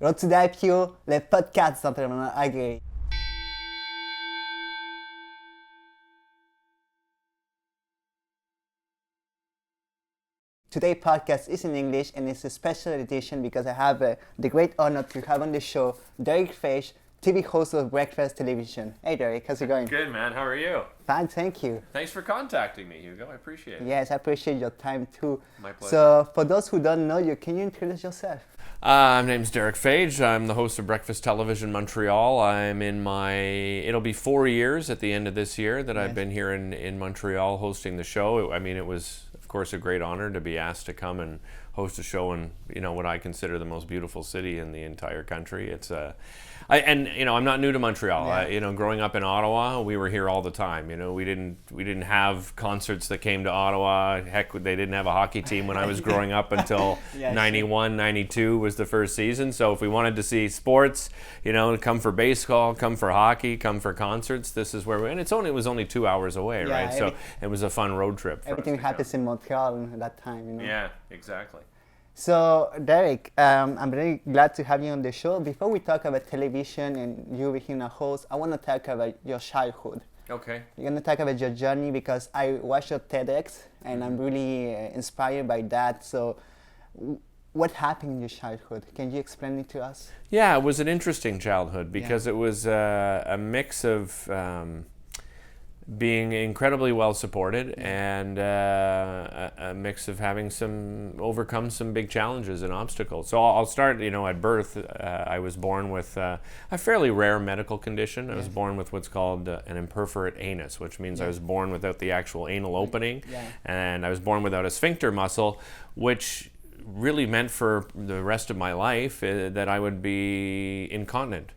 Road to the IPO, le podcast d'entrepreneurs aguerris. Today's podcast is in English and it's a special edition because I have the great honor to have on the show Derick Fage, TV host of Breakfast Television. Hey Derick, how's it going? Good, man. How are you? Fine, thank you. Thanks for contacting me, Hugo. I appreciate it. Yes, I appreciate your time too. My pleasure. So for those who don't know you, can you introduce yourself? My name's Derick Fage. I'm the host of Breakfast Television Montreal. I'm in it'll be 4 years at the end of this year that I've been here in Montreal hosting the show. I mean, it was, of course, a great honor to be asked to come and host a show in, what I consider the most beautiful city in the entire country. It's I'm not new to Montreal. Yeah. Growing up in Ottawa, we were here all the time. We didn't have concerts that came to Ottawa. Heck, they didn't have a hockey team when I was growing up until 91, 92 was the first season. So if we wanted to see sports, come for baseball, come for hockey, come for concerts, this is where and it was only 2 hours away, right? So it was a fun road trip for everything us happens in Montreal at that time, Yeah, exactly. So, Derick, I'm very glad to have you on the show. Before we talk about television and you being a host, I want to talk about your childhood. Okay. We're going to talk about your journey because I watched your TEDx and I'm really inspired by that. So, what happened in your childhood? Can you explain it to us? Yeah, it was an interesting childhood because it was a mix of being incredibly well supported and a mix of having overcome some big challenges and obstacles. So I'll start, at birth. I was born with a fairly rare medical condition. I was born with what's called an imperforate anus, which means I was born without the actual anal opening, and I was born without a sphincter muscle, which really meant for the rest of my life that I would be incontinent.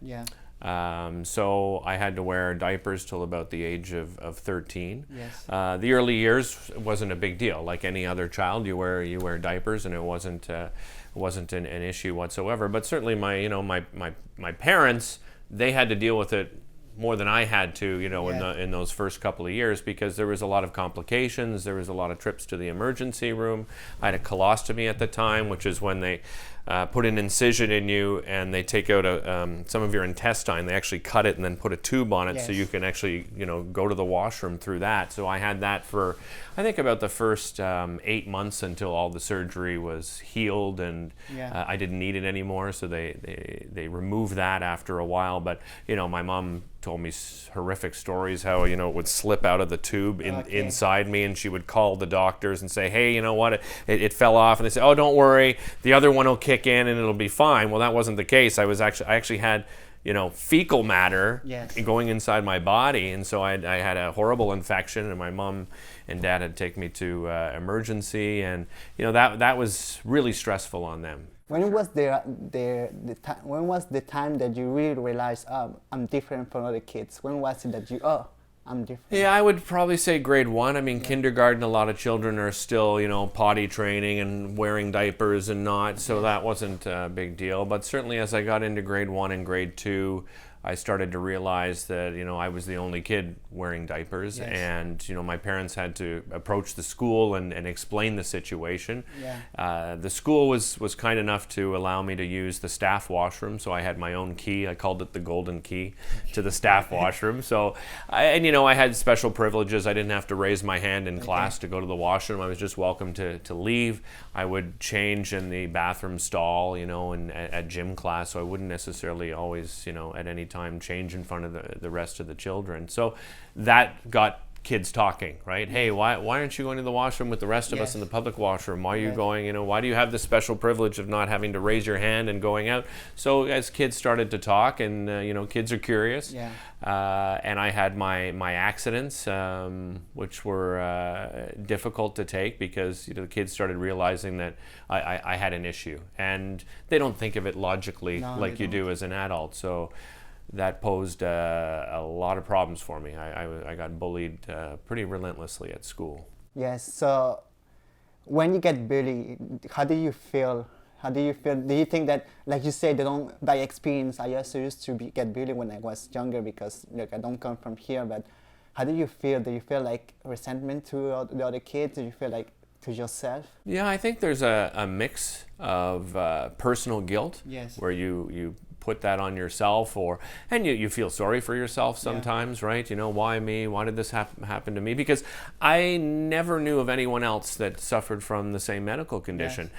So I had to wear diapers till about the age of 13. The early years wasn't a big deal. Like any other child, you wear diapers, and it wasn't an issue whatsoever. But certainly my parents, they had to deal with it more than I had to, in those first couple of years, because there was a lot of complications. There was a lot of trips to the emergency room. I had a colostomy at the time, which is when they put an incision in you and they take out some of your intestine. They actually cut it and then put a tube on it so you can actually, go to the washroom through that. So I had that for, I think, about the first 8 months until all the surgery was healed and I didn't need it anymore. So they removed that after a while. But, my mom told me horrific stories how, it would slip out of the tube inside me, and she would call the doctors and say, hey, you know what, it fell off. And they say, oh, don't worry, the other one will kick in and it'll be fine. Well, that wasn't the case. I actually had fecal matter going inside my body, and so I had a horrible infection, and my mom and dad had taken me to emergency, and that was really stressful on them. When was when was the time that you really realized, I'm different from other kids? When was it that I'm different? Yeah, I would probably say grade 1. I mean, kindergarten, a lot of children are still, potty training and wearing diapers and not, so that wasn't a big deal. But certainly as I got into grade 1 and grade 2, I started to realize that, I was the only kid wearing diapers, and, my parents had to approach the school and explain the situation. The school was kind enough to allow me to use the staff washroom, so I had my own key. I called it the golden key to the staff washroom. So, I had special privileges. I didn't have to raise my hand in class to go to the washroom. I was just welcome to leave. I would change in the bathroom stall, and at gym class, so I wouldn't necessarily always, at any time change in front of the rest of the children. So that got kids talking, right? Hey, why aren't you going to the washroom with the rest of us in the public washroom? Why are you going, why do you have the special privilege of not having to raise your hand and going out? So as kids started to talk, and kids are curious, and I had my accidents, which were difficult to take because the kids started realizing that I had an issue, and they don't think of it logically like you do as an adult. So that posed a lot of problems for me. I got bullied pretty relentlessly at school. Yes, so when you get bullied, how do you feel? Do you think that, like you said, by experience, I also used to get bullied when I was younger because I don't come from here, but how do you feel? Do you feel like resentment to the other kids? Do you feel like to yourself? Yeah, I think there's a mix of personal guilt, Yes. where you put that on yourself, and you feel sorry for yourself sometimes, right? You know, why me? Why did this happen to me? Because I never knew of anyone else that suffered from the same medical condition.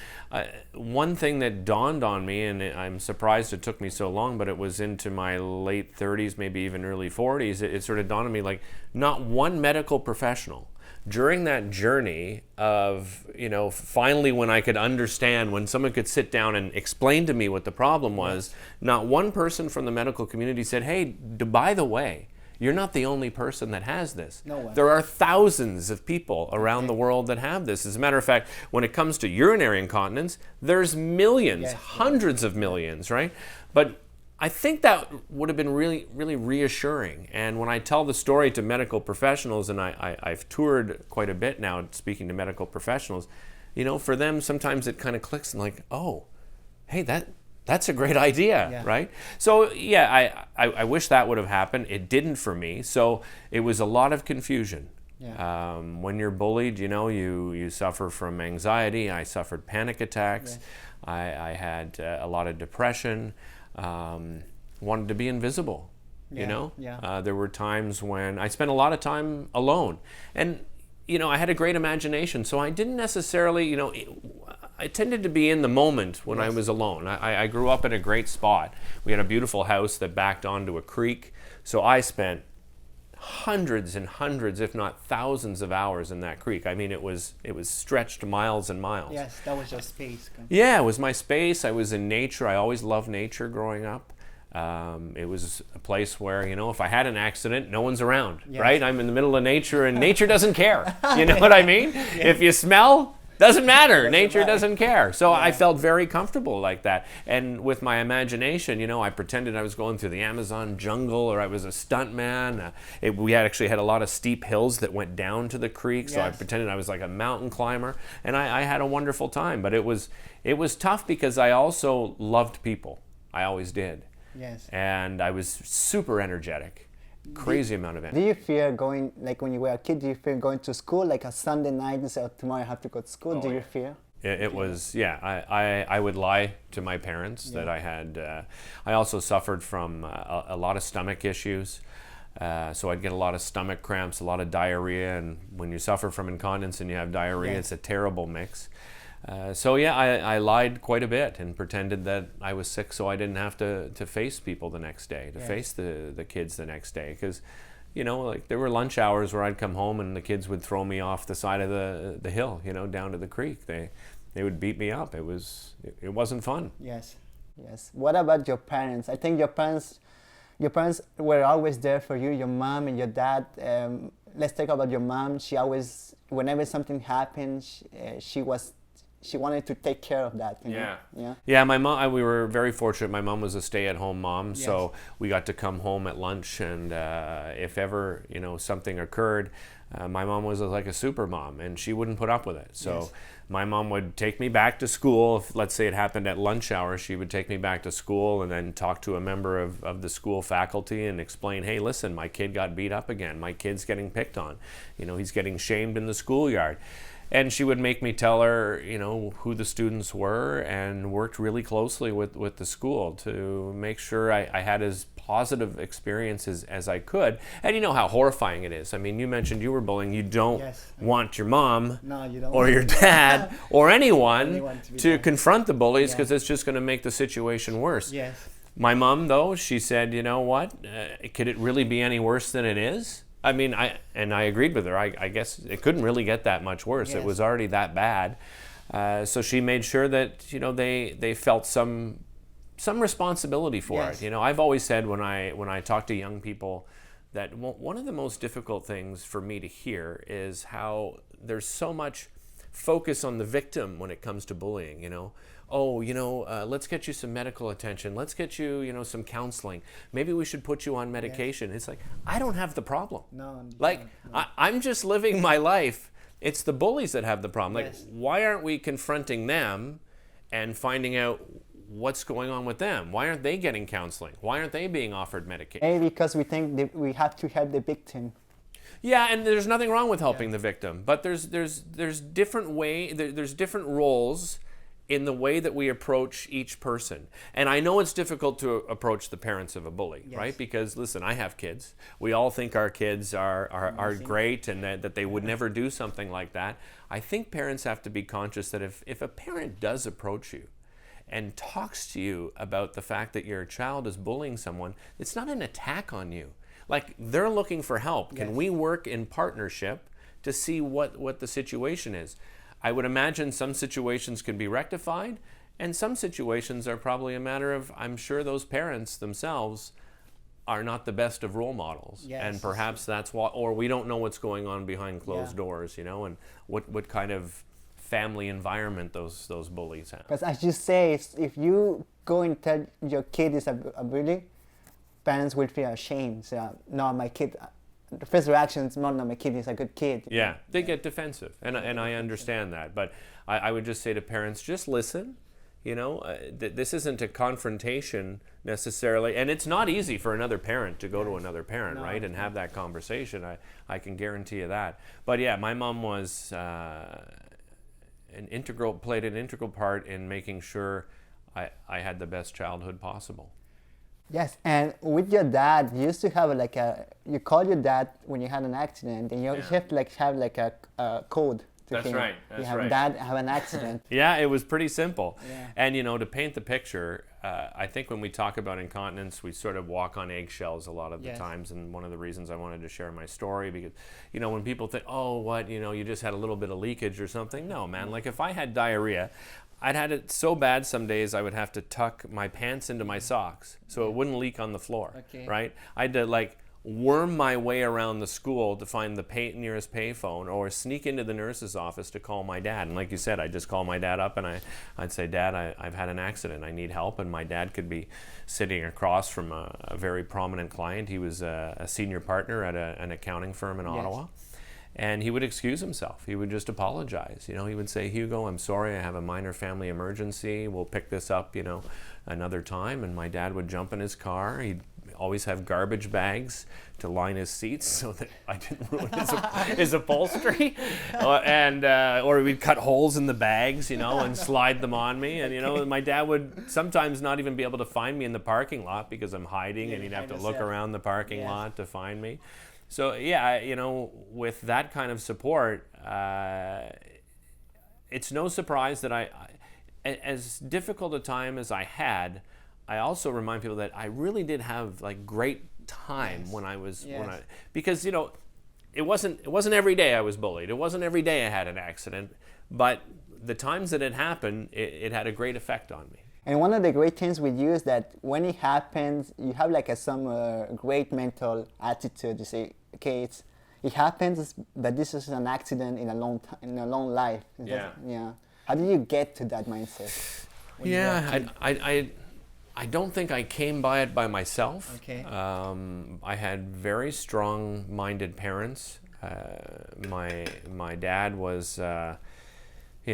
One thing that dawned on me, and I'm surprised it took me so long, but it was into my late 30s, maybe even early 40s, it sort of dawned on me, like, not one medical professional during that journey of, you know, finally when I could understand, when someone could sit down and explain to me what the problem was, not one person from the medical community said, hey, by the way, you're not the only person that has this. No way. There are thousands of people around the world that have this. As a matter of fact, when it comes to urinary incontinence, there's millions, hundreds of millions, right? But I think that would have been really, really reassuring. And when I tell the story to medical professionals, and I've toured quite a bit now speaking to medical professionals, you know, for them, sometimes it kind of clicks and like, oh, hey, that's a great idea, right? So yeah, I wish that would have happened. It didn't for me. So it was a lot of confusion. When you're bullied, you know, you suffer from anxiety. I suffered panic attacks. I had a lot of depression. Wanted to be invisible, you know? There were times when I spent a lot of time alone. And, you know, I had a great imagination, so I didn't necessarily, you know, I tended to be in the moment when I was alone. I grew up in a great spot. We had a beautiful house that backed onto a creek, so I spent hundreds and hundreds, if not thousands of hours in that creek. I mean, it was stretched miles and miles. Yes, that was your space. Yeah, it was my space. I was in nature. I always loved nature growing up. It was a place where, you know, if I had an accident, no one's around, right? I'm in the middle of nature, and nature doesn't care. You know what I mean? If you smell, doesn't matter. Nature doesn't care. So I felt very comfortable like that. And with my imagination, you know, I pretended I was going through the Amazon jungle, or I was a stuntman. We actually had a lot of steep hills that went down to the creek, so I pretended I was like a mountain climber. And I had a wonderful time. But it was tough because I also loved people. I always did. Yes. And I was super energetic. Crazy amount of energy. Do you fear going, like when you were a kid, do you fear going to school, like a Sunday night and say, oh, tomorrow I have to go to school? Do you fear? It was, I would lie to my parents that I had, I also suffered from a lot of stomach issues. So I'd get a lot of stomach cramps, a lot of diarrhea, and when you suffer from incontinence and you have diarrhea, it's a terrible mix. So yeah, I lied quite a bit and pretended that I was sick so I didn't have to face people the next day, to face the kids the next day. Because, you know, like there were lunch hours where I'd come home and the kids would throw me off the side of the hill, you know, down to the creek. They would beat me up. It wasn't fun. Yes. What about your parents? I think your parents were always there for you, your mom and your dad. Let's talk about your mom. She always, whenever something happened, she wanted to take care of that. You know? Yeah, my mom, we were very fortunate. My mom was a stay-at-home mom, so we got to come home at lunch, and if ever, you know, something occurred, my mom was like a super mom, and she wouldn't put up with it. So my mom would take me back to school. If, let's say it happened at lunch hour, she would take me back to school and then talk to a member of the school faculty and explain, hey, listen, my kid got beat up again. My kid's getting picked on. You know, he's getting shamed in the schoolyard. And she would make me tell her, you know, who the students were, and worked really closely with the school to make sure I had as positive experiences as I could. And you know how horrifying it is. I mean, you mentioned you were bullying. You don't want your mom or your dad or anyone to confront the bullies, because it's just going to make the situation worse. My mom, though, she said, you know what, could it really be any worse than it is? I mean, I agreed with her. I guess it couldn't really get that much worse. It was already that bad. So she made sure that, you know, they felt some responsibility for it. You know, I've always said when I talk to young people that one of the most difficult things for me to hear is how there's so much focus on the victim when it comes to bullying, you know. Oh, you know, let's get you some medical attention. Let's get you, you know, some counseling. Maybe we should put you on medication. It's like, I don't have the problem. I'm just living my life. It's the bullies that have the problem. Like, why aren't we confronting them and finding out what's going on with them? Why aren't they getting counseling? Why aren't they being offered medication? Maybe because we think that we have to help the victim. Yeah, and there's nothing wrong with helping the victim, but there's different roles in the way that we approach each person. And I know it's difficult to approach the parents of a bully, right? Because listen, I have kids. We all think our kids are great and that they would never do something like that. I think parents have to be conscious that if a parent does approach you and talks to you about the fact that your child is bullying someone, it's not an attack on you. Like, they're looking for help. Can we work in partnership to see what the situation is? I would imagine some situations can be rectified, and some situations are probably a matter of, I'm sure those parents themselves are not the best of role models. And perhaps that's why, or we don't know what's going on behind closed doors, you know, and what kind of family environment those bullies have. Because as you say, if you go and tell your kid is a bully, parents will feel ashamed. So, no, my kid, the first reaction is, no, my kid is a good kid. Yeah, they get defensive, and I understand that. But I would just say to parents, just listen. You know, this isn't a confrontation necessarily, and it's not easy for another parent to go to another parent, right, and have that conversation. I can guarantee you that. But yeah, my mom was played an integral part in making sure I had the best childhood possible. Yes, and with your dad, you used to have you call your dad when you had an accident, and you have to have a code to That's him. right. That's you have right. Dad have an accident. Yeah, it was pretty simple. Yeah. And you know, to paint the picture, I think when we talk about incontinence, we sort of walk on eggshells a lot of the times. And one of the reasons I wanted to share my story, because you know, when people think, oh, what, you know, you just had a little bit of leakage or something. No, man. Like, if I had diarrhea, I'd had it so bad some days I would have to tuck my pants into my socks so it wouldn't leak on the floor, right? I had to worm my way around the school to find the nearest payphone, or sneak into the nurse's office to call my dad. And like you said, I'd just call my dad up and I'd say, Dad, I've had an accident. I need help. And my dad could be sitting across from a very prominent client. He was a senior partner at an accounting firm in Ottawa. And he would excuse himself. He would just apologize. You know, he would say, Hugo, I'm sorry, I have a minor family emergency. We'll pick this up, you know, another time. And my dad would jump in his car. He'd always have garbage bags to line his seats so that I didn't ruin his upholstery. Or we'd cut holes in the bags, you know, and slide them on me. And, you know, my dad would sometimes not even be able to find me in the parking lot because I'm hiding, and he'd have to look around the parking lot to find me. So yeah, you know, with that kind of support, it's no surprise that I, as difficult a time as I had, I also remind people that I really did have great time when I was because you know, it wasn't every day I was bullied. It wasn't every day I had an accident, but the times that it happened, it had a great effect on me. And one of the great things with you is that when it happens, you have some great mental attitude. You say, okay, it happens, but this is an accident in a long life. How do you get to that mindset? I don't think I came by it by myself. Okay. I had very strong-minded parents. My dad was, he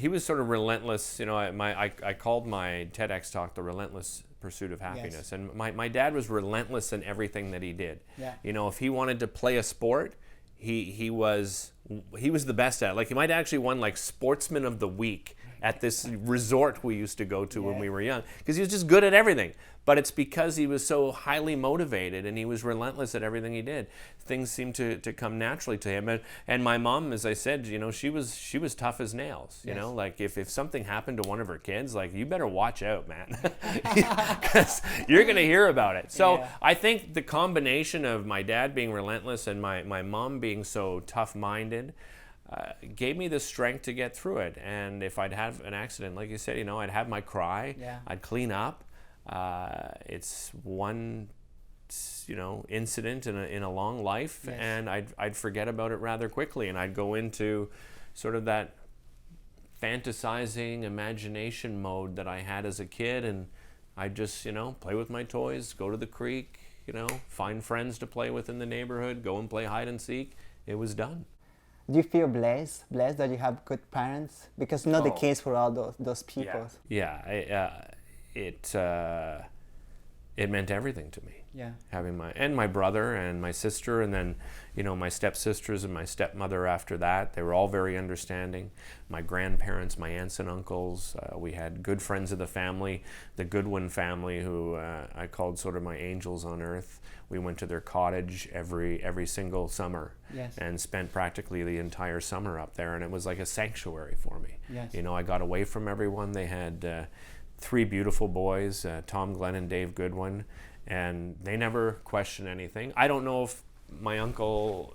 was sort of relentless. You know, I called my TEDx talk "The Relentless Pursuit of Happiness," and my dad was relentless in everything that he did. Yeah. You know, if he wanted to play a sport, he was the best at it. Like, he might actually won Sportsman of the Week at this resort we used to go to when we were young, because he was just good at everything. But it's because he was so highly motivated and he was relentless at everything he did. Things seemed to come naturally to him. And my mom, as I said, you know, she was tough as nails. You know, if something happened to one of her kids, you better watch out, man, because you're going to hear about it. So I think the combination of my dad being relentless and my mom being so tough-minded gave me the strength to get through it. And if I'd have an accident, like you said, you know, I'd have my cry, I'd clean up. It's one, you know, incident in a long life, and I'd forget about it rather quickly, and I'd go into sort of that fantasizing imagination mode that I had as a kid, and I'd just, you know, play with my toys, go to the creek, you know, find friends to play with in the neighborhood, go and play hide and seek. It was done. Do you feel blessed that you have good parents? Because not the case for all those people. it meant everything to me. Yeah. Having my brother and my sister, and then, my stepsisters and my stepmother after that, they were all very understanding. My grandparents, my aunts and uncles, we had good friends of the family, the Goodwin family, who I called sort of my angels on earth. We went to their cottage every single summer. Yes. And spent practically the entire summer up there, and it was like a sanctuary for me. Yes. I got away from everyone. They had 3 beautiful boys, Tom, Glenn, and Dave Goodwin, and they never questioned anything. I don't know if my uncle,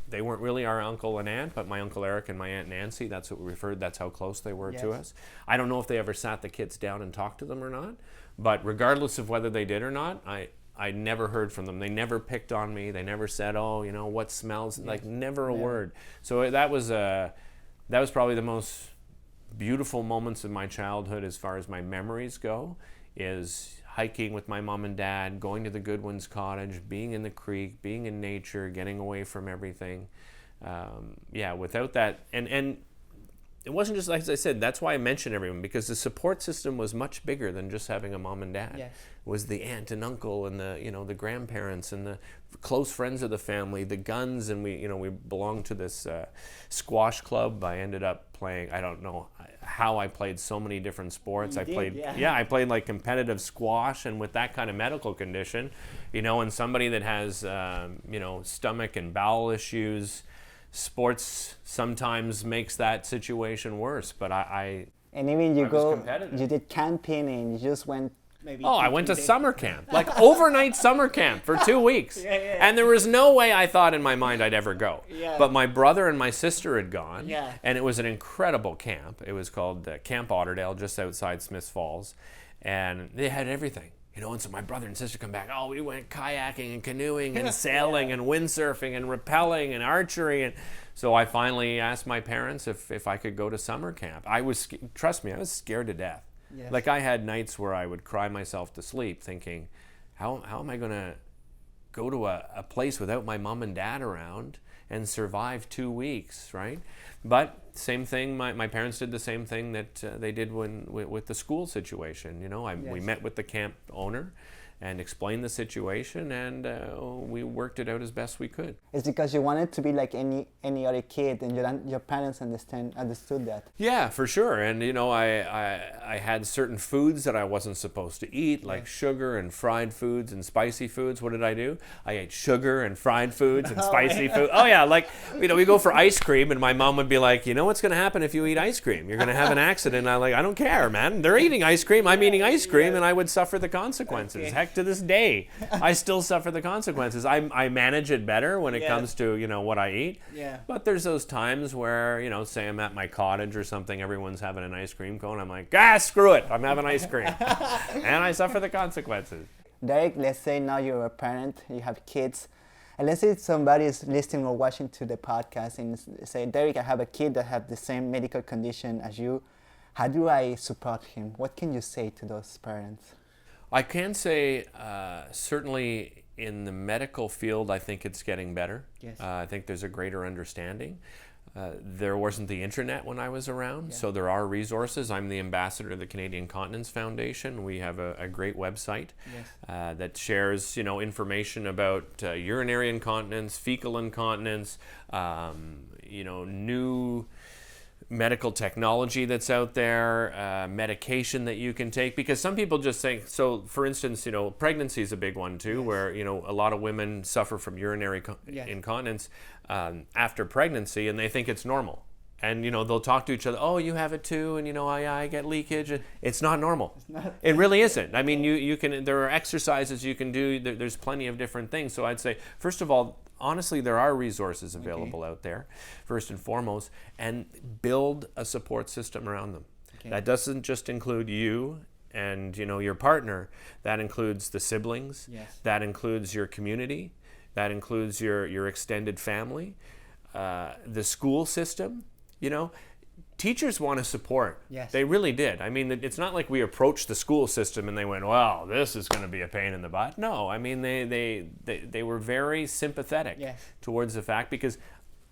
they weren't really our uncle and aunt, but my Uncle Eric and my Aunt Nancy, that's what we referred, that's how close they were to us. I don't know if they ever sat the kids down and talked to them or not, but regardless of whether they did or not, I never heard from them. They never picked on me. They never said, "Oh, what smells?" Like, never a word. So that was probably the most beautiful moments of my childhood as far as my memories go, is hiking with my mom and dad, going to the Goodwin's cottage, being in the creek, being in nature, getting away from everything. Without that, and it wasn't just, like I said, that's why I mention everyone, because the support system was much bigger than just having a mom and dad. Yes. It was the aunt and uncle and the grandparents and the close friends of the family, the guns, and we belonged to this squash club. I ended up playing, I don't know how I played so many different sports. I played like competitive squash, and with that kind of medical condition, and somebody that has stomach and bowel issues, sports sometimes makes that situation worse. But and even you did campaigning, you just went maybe. I went to summer camp, like overnight summer camp for 2 weeks. And there was no way I thought in my mind I'd ever go. But my brother and my sister had gone, and it was an incredible camp. It was called Camp Otterdale, just outside Smiths Falls, and they had everything. And so my brother and sister come back. Oh, we went kayaking and canoeing and sailing and windsurfing and rappelling and archery. And so I finally asked my parents if I could go to summer camp. Trust me, I was scared to death. Yes. Like, I had nights where I would cry myself to sleep thinking, how am I going to go to a place without my mom and dad around and survive 2 weeks, right? But same thing, my parents did the same thing that they did with the school situation. We met with the camp owner and explained the situation, and we worked it out as best we could. It's because you wanted to be like any other kid, and your parents understood that. Yeah, for sure. And I had certain foods that I wasn't supposed to eat, like sugar and fried foods and spicy foods. What did I do? I ate sugar and fried foods and spicy food. Oh yeah, like we go for ice cream, and my mom would be like, what's going to happen if you eat ice cream? You're going to have an accident. And I don't care, man. They're eating ice cream. I'm eating ice cream, and I would suffer the consequences. Okay. Heck, to this day, I still suffer the consequences. I manage it better when it comes to what I eat. Yeah. But there's those times where say I'm at my cottage or something, everyone's having an ice cream cone. I'm like, screw it, I'm having ice cream, and I suffer the consequences. Derick, let's say now you're a parent, you have kids, and let's say somebody is listening or watching to the podcast and say, Derick, I have a kid that have the same medical condition as you. How do I support him? What can you say to those parents? I can say certainly in the medical field, I think it's getting better. Yes. I think there's a greater understanding. There wasn't the internet when I was around, so there are resources. I'm the ambassador of the Canadian Continence Foundation. We have a great website that shares information about urinary incontinence, fecal incontinence, new medical technology that's out there, medication that you can take, because some people just think, so for instance, pregnancy is a big one too, where a lot of women suffer from urinary incontinence after pregnancy, and they think it's normal, and they'll talk to each other, oh, you have it too, and I get leakage. It's not normal. It really isn't. I mean, you can, there are exercises you can do, there's plenty of different things. So I'd say, first of all, honestly, there are resources available out there, first and foremost, and build a support system around them. That doesn't just include you and your partner. That includes the siblings. That includes your community. That includes your extended family, the school system. Teachers want to support. They really did. I mean, it's not like we approached the school system and they went, well, this is going to be a pain in the butt. No, I mean, they were very sympathetic towards the fact, because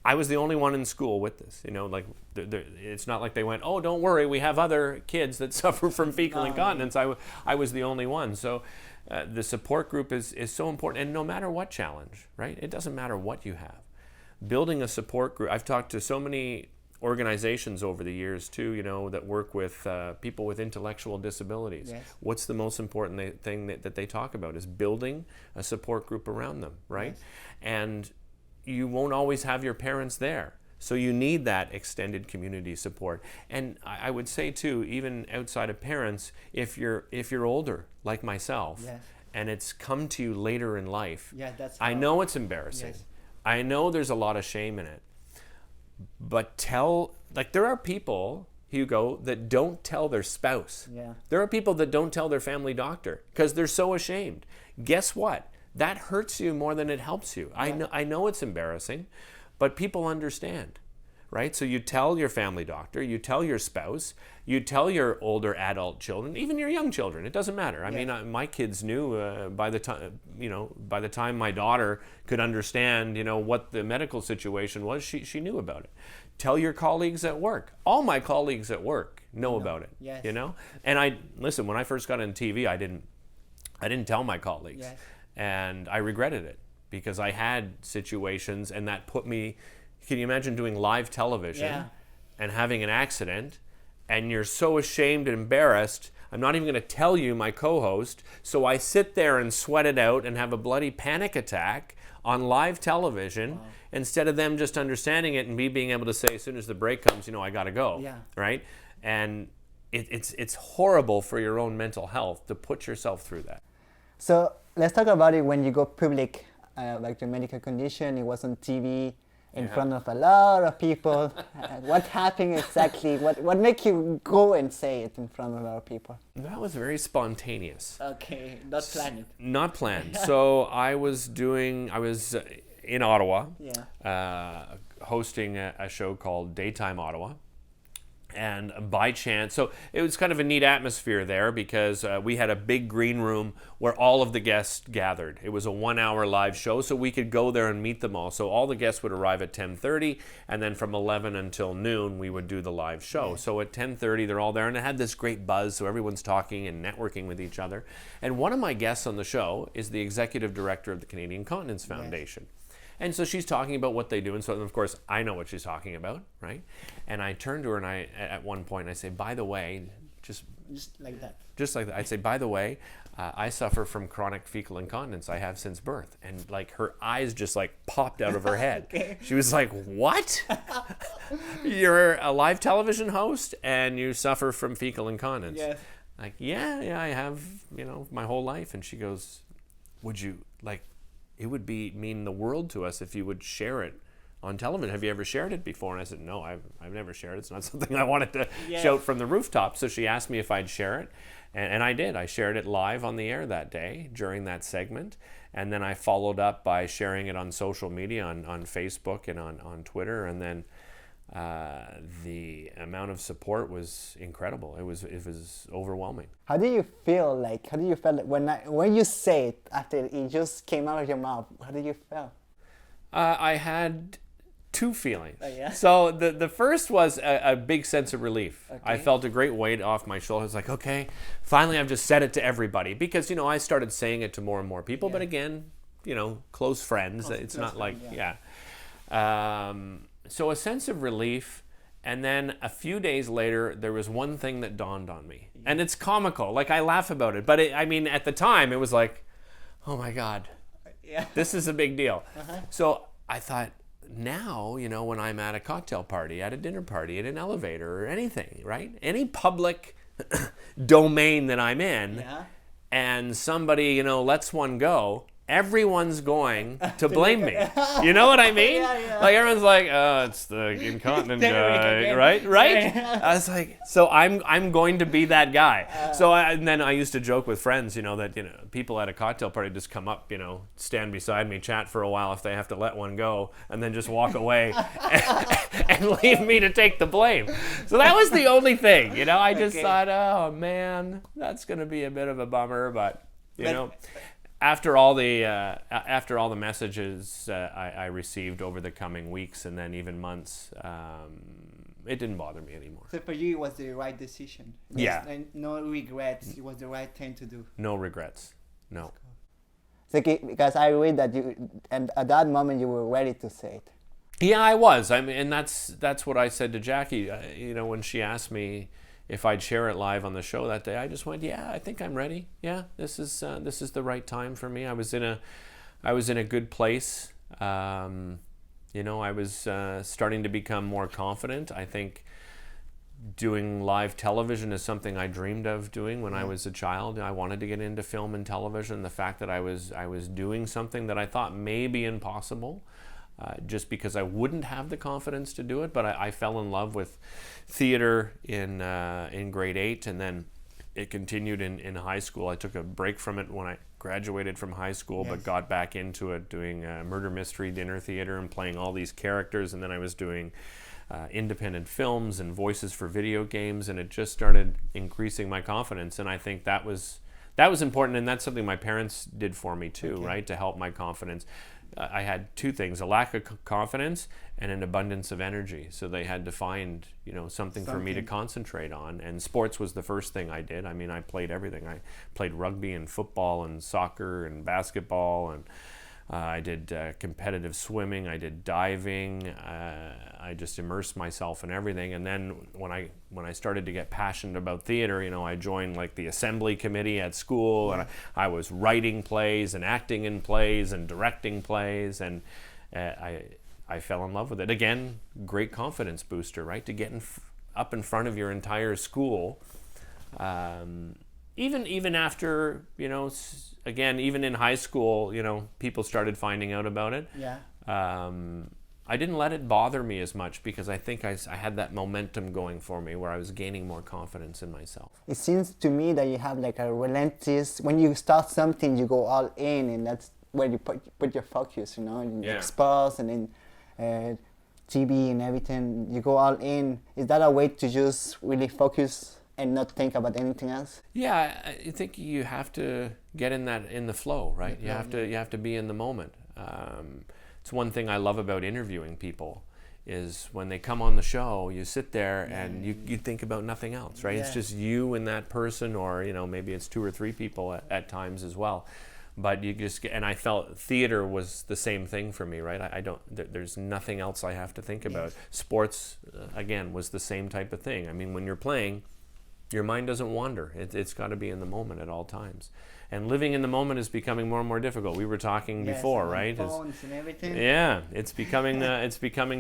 I was the only one in school with this, like it's not like they went, oh, don't worry, we have other kids that suffer from fecal incontinence. I was the only one. So the support group is so important, and no matter what challenge, right? It doesn't matter what you have. Building a support group, I've talked to so many organizations over the years too, that work with people with intellectual disabilities. Yes. What's the most important thing that they talk about is building a support group around them, right? Yes. And you won't always have your parents there. So you need that extended community support. And I would say too, even outside of parents, if you're older, like myself, Yes. and it's come to you later in life, Yeah, that's I know it's embarrassing. Yes. I know there's a lot of shame in it. But there are people, Hugo, that don't tell their spouse. Yeah. There are people that don't tell their family doctor because they're so ashamed. Guess what? That hurts you more than it helps you. Yeah. I know it's embarrassing, but people understand, right? So you tell your family doctor, you tell your spouse, you tell your older adult children, even your young children. It doesn't matter. I mean, my kids knew by the time my daughter could understand, what the medical situation was, she knew about it. Tell your colleagues at work. All my colleagues at work know about it. Yes. And listen, when I first got on TV, I didn't tell my colleagues. Yes. And I regretted it because I had situations, and that put me. Can you imagine doing live television and having an accident, and you're so ashamed and embarrassed? I'm not even going to tell you, my co-host, so I sit there and sweat it out and have a bloody panic attack on live television instead of them just understanding it and me being able to say, as soon as the break comes, I got to go, right? And it's horrible for your own mental health to put yourself through that. So let's talk about it when you go public, like the medical condition. It was on TV in front of a lot of people. What happened exactly? What make you go and say it in front of a lot of people? That was very spontaneous. Okay, not planned. Not planned. So I was in Ottawa, hosting a show called Daytime Ottawa. And by chance, so it was kind of a neat atmosphere there because we had a big green room where all of the guests gathered. It was a 1-hour live show, so we could go there and meet them all. So all the guests would arrive at 10:30, and then from 11 until noon, we would do the live show. So at 10:30, they're all there, and it had this great buzz, so everyone's talking and networking with each other. And one of my guests on the show is the executive director of the Canadian Continence Foundation. And so she's talking about what they do. And so, of course, I know what she's talking about, right? And I turn to her and at one point, I say, by the way, just like that. Just like that. I'd say, by the way, I suffer from chronic fecal incontinence. I have since birth. And her eyes just popped out of her head. Okay. She was like, what? You're a live television host and you suffer from fecal incontinence. Yes. Yeah, I have, my whole life. And she goes, would you it would mean the world to us if you would share it on television. Have you ever shared it before? And I said, no, I've never shared it. It's not something I wanted to shout from the rooftop. So she asked me if I'd share it. And I did. I shared it live on the air that day during that segment. And then I followed up by sharing it on social media, on Facebook and on Twitter. And then the amount of support was incredible. It was overwhelming. How do you feel when you say it after it just came out of your mouth? How did you feel? I had two feelings. So the first was a big sense of relief. Okay. I felt a great weight off my shoulders. Like, okay, finally I've just said it to everybody, because I started saying it to more and more people. But again, close friends. It's not like so a sense of relief, and then a few days later, there was one thing that dawned on me. And it's comical, I laugh about it, but at the time, it was like, oh my God, this is a big deal. So I thought, now, when I'm at a cocktail party, at a dinner party, at an elevator, or anything, right? Any public domain that I'm in, and somebody, lets one go, everyone's going to blame me. You know what I mean? Everyone's like, oh, it's the incontinent guy, right? I was like, so I'm going to be that guy. And then I used to joke with friends, that people at a cocktail party just come up, stand beside me, chat for a while if they have to let one go, and then just walk away and leave me to take the blame. So that was the only thing, I just thought, oh man, that's going to be a bit of a bummer, but you know. after all the messages I received over the coming weeks and then even months, it didn't bother me anymore. So for you, it was the right decision. Yeah. No regrets. It was the right thing to do. No regrets. No. So, because I read that you, and at that moment you were ready to say it. Yeah, I was. I mean, and that's what I said to Jackie. You know, when she asked me if I'd share it live on the show that day, I just went, "Yeah, I think I'm ready. Yeah, this is the right time for me." I was in a good place. You know, I was starting to become more confident. I think doing live television is something I dreamed of doing when I was a child. I wanted to get into film and television. The fact that I was doing something that I thought may be impossible, just because I wouldn't have the confidence to do it. But I fell in love with theater in grade 8, and then it continued in high school. I took a break from it when I graduated from high school, but got back into it, doing murder mystery dinner theater and playing all these characters. And then I was doing independent films and voices for video games, and it just started increasing my confidence. And I think that was important, and that's something my parents did for me too, right, to help my confidence. I had two things: a lack of confidence and an abundance of energy. So they had to find, you know, something for me to concentrate on. And sports was the first thing I did. I mean, I played everything. I played rugby and football and soccer and basketball, and I did competitive swimming. I did diving. I just immersed myself in everything. And then when I started to get passionate about theater, you know, I joined like the assembly committee at school, and I was writing plays and acting in plays and directing plays, and I fell in love with it. Again, great confidence booster, right? To get up in front of your entire school. Even after, you know, again, even in high school, you know, people started finding out about it. Yeah. I didn't let it bother me as much because I think I had that momentum going for me where I was gaining more confidence in myself. It seems to me that you have like a relentless, when you start something, you go all in, and that's where you put your focus, you know, in sports and in TV and everything. You go all in. Is that a way to just really focus and not think about anything else? Yeah, I think you have to get in the flow, right? You have to be in the moment. It's one thing I love about interviewing people is when they come on the show, you sit there and you think about nothing else, right? It's just you and that person, or, you know, maybe it's 2 or 3 people at times as well. But you just get, and I felt theater was the same thing for me, right? There's nothing else I have to think about. Sports, again, was the same type of thing. I mean, when you're playing, your mind doesn't wander. It's got to be in the moment at all times. And living in the moment is becoming more and more difficult. We were talking before, right? Phones and everything. Yeah, it's becoming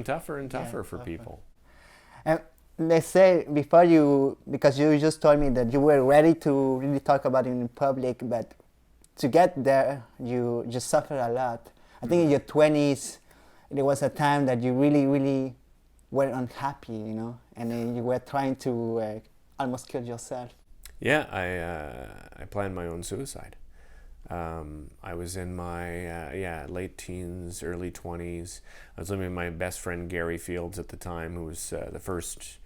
tougher and tougher for people. And let's say because you just told me that you were ready to really talk about it in public, but to get there, you just suffered a lot. I think in your 20s, there was a time that you really, really were unhappy, you know, and then you were trying to almost kill yourself. Yeah, I planned my own suicide. I was in my late teens, early 20s. I was living with my best friend Gary Fields at the time, who was the first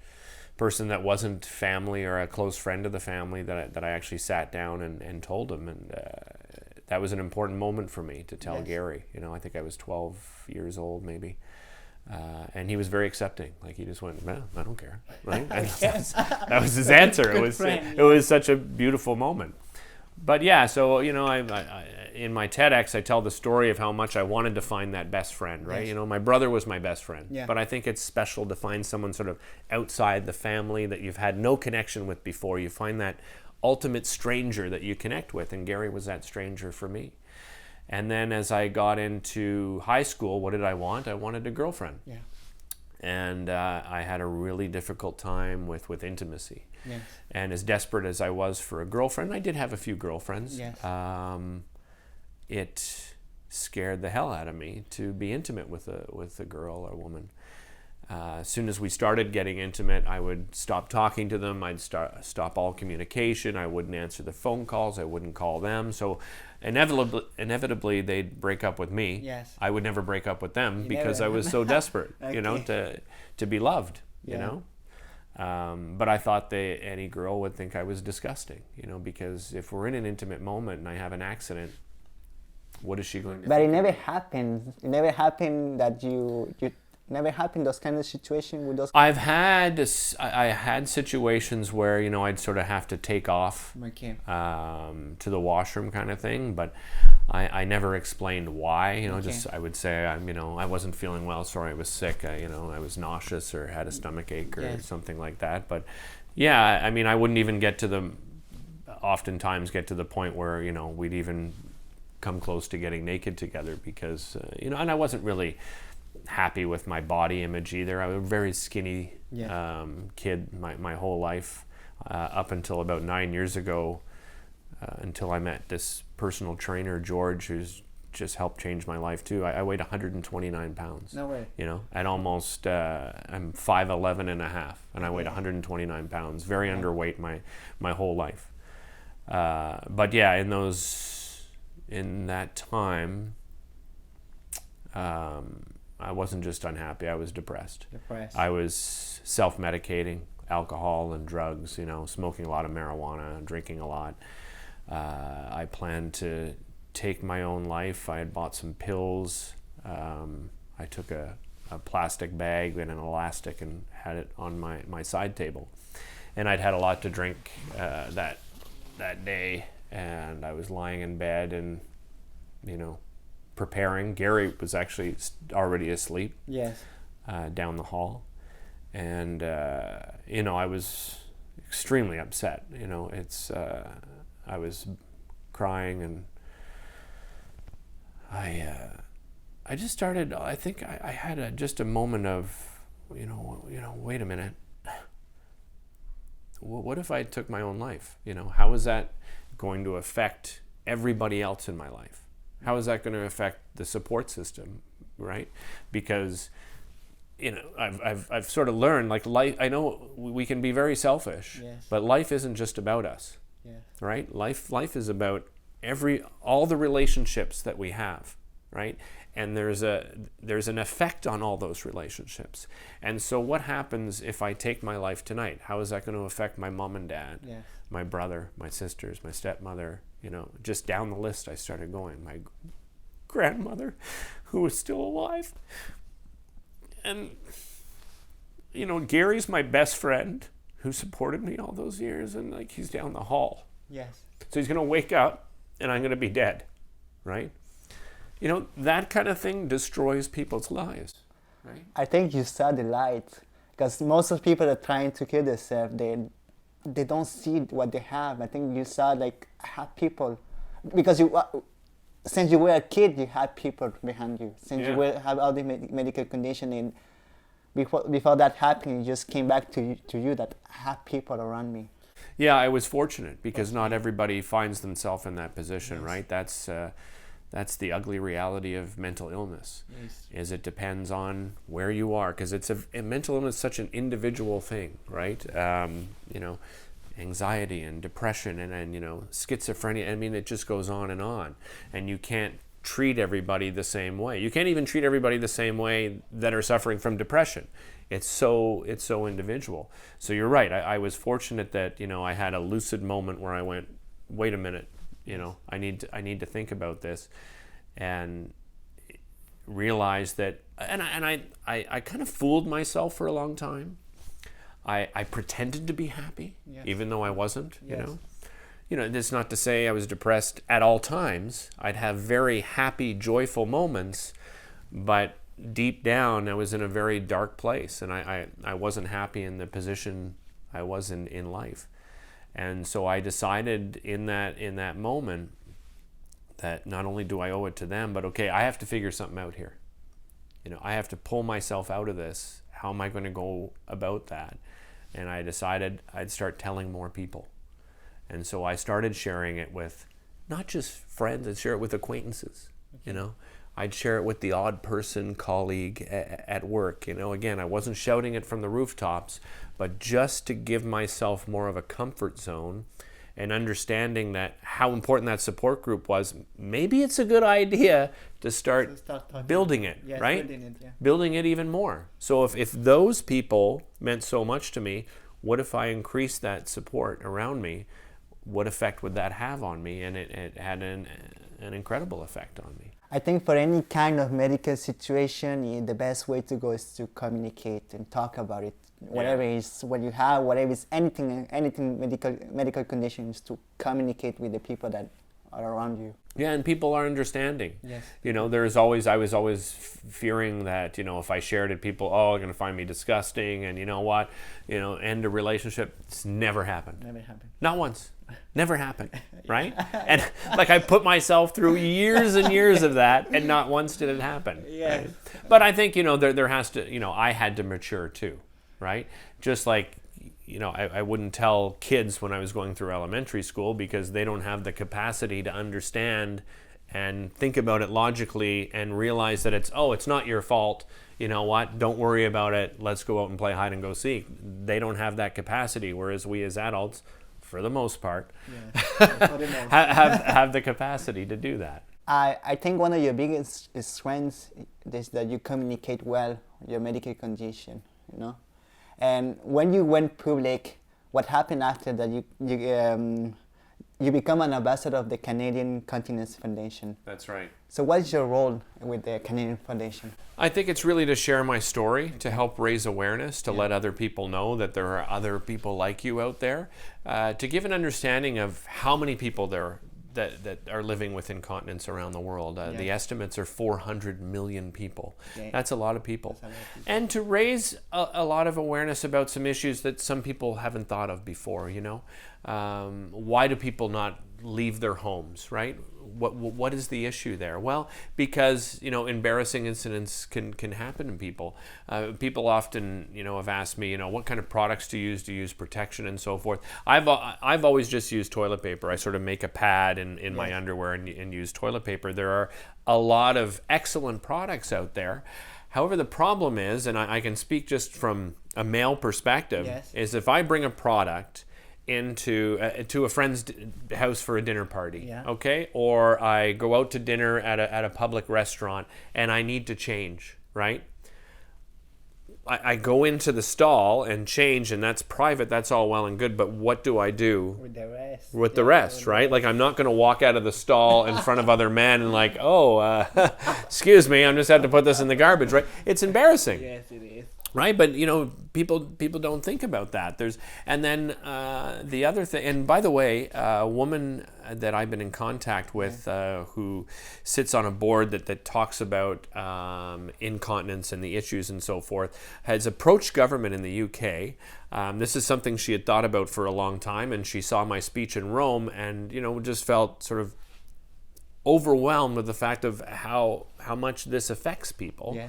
person that wasn't family or a close friend of the family that I actually sat down and told him, and that was an important moment for me to tell Gary. You know, I think I was 12 years old maybe. And he was very accepting. Like, he just went, "Man, I don't care." Right? And that was his answer. It was such a beautiful moment. But yeah, so, you know, I in my TEDx, I tell the story of how much I wanted to find that best friend, right? You know, my brother was my best friend. But I think it's special to find someone sort of outside the family that you've had no connection with before. You find that ultimate stranger that you connect with, and Gary was that stranger for me. And then as I got into high school, what did I want? I wanted a girlfriend. And I had a really difficult time with intimacy. And as desperate as I was for a girlfriend, I did have a few girlfriends. It scared the hell out of me to be intimate with a girl or woman. As soon as we started getting intimate, I would stop talking to them. I'd stop all communication. I wouldn't answer the phone calls. I wouldn't call them. So inevitably they'd break up with me. I would never break up with them because I was so desperate, you know, to be loved, you know. But I thought any girl would think I was disgusting, you know, because if we're in an intimate moment and I have an accident, What is she going to But think? it never happened. It never happened that you never happened those kind of situation with those. I had situations where, you know, I'd sort of have to take off Okay. to the washroom kind of thing, but I never explained why, you know. Okay. Just I would say, you know, I wasn't feeling well, sorry, I was sick, you know, I was nauseous or had a stomach ache or Yes. something like that. But yeah, I mean, I wouldn't even oftentimes get to the point where, you know, we'd even come close to getting naked together because, you know, and I wasn't really happy with my body image either. I was a very skinny kid my whole life, up until about 9 years ago, until I met this personal trainer, George, who's just helped change my life too. I weighed 129 pounds. No way. You know, at almost, I'm 5'11 and a half, and I weighed 129 pounds. Very underweight my whole life. But yeah, in that time, I wasn't just unhappy, I was depressed. I was self-medicating, alcohol and drugs, you know, smoking a lot of marijuana, drinking a lot. I planned to take my own life. I had bought some pills. I took a plastic bag and an elastic and had it on my side table. And I'd had a lot to drink that day, and I was lying in bed and, you know, preparing. Gary was actually already asleep. Yes. Down the hall, and you know, I was extremely upset. You know, I was crying, and I just started. I think I had just a moment of, you know, wait a minute. What if I took my own life? You know, how is that going to affect everybody else in my life? How is that going to affect the support system, right? Because, you know, I've sort of learned, like, life. I know we can be very selfish, Yes. but life isn't just about us, right? Life is about all the relationships that we have, right? And there's an effect on all those relationships. And so, what happens if I take my life tonight? How is that going to affect my mom and dad, my brother, my sisters, my stepmother? You know, just down the list I started going. My grandmother, who was still alive. And, you know, Gary's my best friend who supported me all those years, and, like, he's down the hall. Yes. So he's going to wake up and I'm going to be dead, right? You know, that kind of thing destroys people's lives, right? I think you saw the light, because most of the people that are trying to kill themselves, they don't see what they have. I think you saw, like, have people, because since you were a kid, you had people behind you. Since you have all the medical condition, and before that happened, it just came back to you that I have people around me. Yeah, I was fortunate, because not everybody finds themselves in that position, right? That's the ugly reality of mental illness. Is it depends on where you are, because mental illness is such an individual thing, right? You know, anxiety and depression and you know, schizophrenia. I mean, it just goes on, and you can't treat everybody the same way. You can't even treat everybody the same way that are suffering from depression. It's so individual. So you're right. I was fortunate that, you know, I had a lucid moment where I went, wait a minute. You know, I need to think about this, and realize that. And I kind of fooled myself for a long time. I pretended to be happy, even though I wasn't. You know, that's not to say I was depressed at all times. I'd have very happy, joyful moments, but deep down, I was in a very dark place, and I wasn't happy in the position I was in life. And so I decided in that moment that not only do I owe it to them, but okay, I have to figure something out here. You know, I have to pull myself out of this. How am I going to go about that? And I decided I'd start telling more people. And so I started sharing it with not just friends, I'd share it with acquaintances, you know. I'd share it with the odd person, colleague at work. You know, again, I wasn't shouting it from the rooftops, but just to give myself more of a comfort zone and understanding that how important that support group was. Maybe it's a good idea to start building it, right? Building it even more. So if those people meant so much to me, what if I increased that support around me? What effect would that have on me? And it had an an incredible effect on me. I think for any kind of medical situation, the best way to go is to communicate and talk about it. Whatever is what you have, whatever is anything medical conditions, to communicate with the people that are around you. Yeah, and people are understanding. Yes. You know, I was always fearing that, you know, if I shared it, people, are going to find me disgusting, and you know what, end a relationship. It's never happened. Never happened. Not once. Never happened, right? And like I put myself through years and years of that, and not once did it happen. Yeah. Right? But I think, there has to, I had to mature too, right? Just like, I wouldn't tell kids when I was going through elementary school, because they don't have the capacity to understand and think about it logically and realize that it's not your fault. You know what? Don't worry about it. Let's go out and play hide and go seek. They don't have that capacity, whereas we as adults, for the most part, have the capacity to do that. I think one of your biggest strengths is that you communicate well your medical condition, And when you went public, what happened after that? You become an ambassador of the Canadian Continence Foundation. That's right. So what is your role with the Canadian Foundation? I think it's really to share my story, to help raise awareness, to let other people know that there are other people like you out there, to give an understanding of how many people there that are living with incontinence around the world. The estimates are 400 million people. That's a lot of people. And to raise a lot of awareness about some issues that some people haven't thought of before, Why do people not leave their homes, right? What is the issue there? Well, because, embarrassing incidents can happen to people. People often, have asked me, what kind of products do you use? Do you use protection and so forth? I've always just used toilet paper. I sort of make a pad in my underwear and use toilet paper. There are a lot of excellent products out there. However, the problem is, and I can speak just from a male perspective, is if I bring a product into to a friend's house for a dinner party, okay, or I go out to dinner at a public restaurant and I need to change, right? I go into the stall and change, and that's private, that's all well and good, but what do I do with the rest? With the rest, right? Like, I'm not going to walk out of the stall in front of other men and like, excuse me, I'm just had to put this in the garbage, right? It's embarrassing. Yes, it is. Right, but people don't think about that. And then the other thing. And by the way, a woman that I've been in contact with, who sits on a board that talks about incontinence and the issues and so forth, has approached government in the UK. This is something she had thought about for a long time, and she saw my speech in Rome, and just felt sort of overwhelmed with the fact of how much this affects people. Yeah.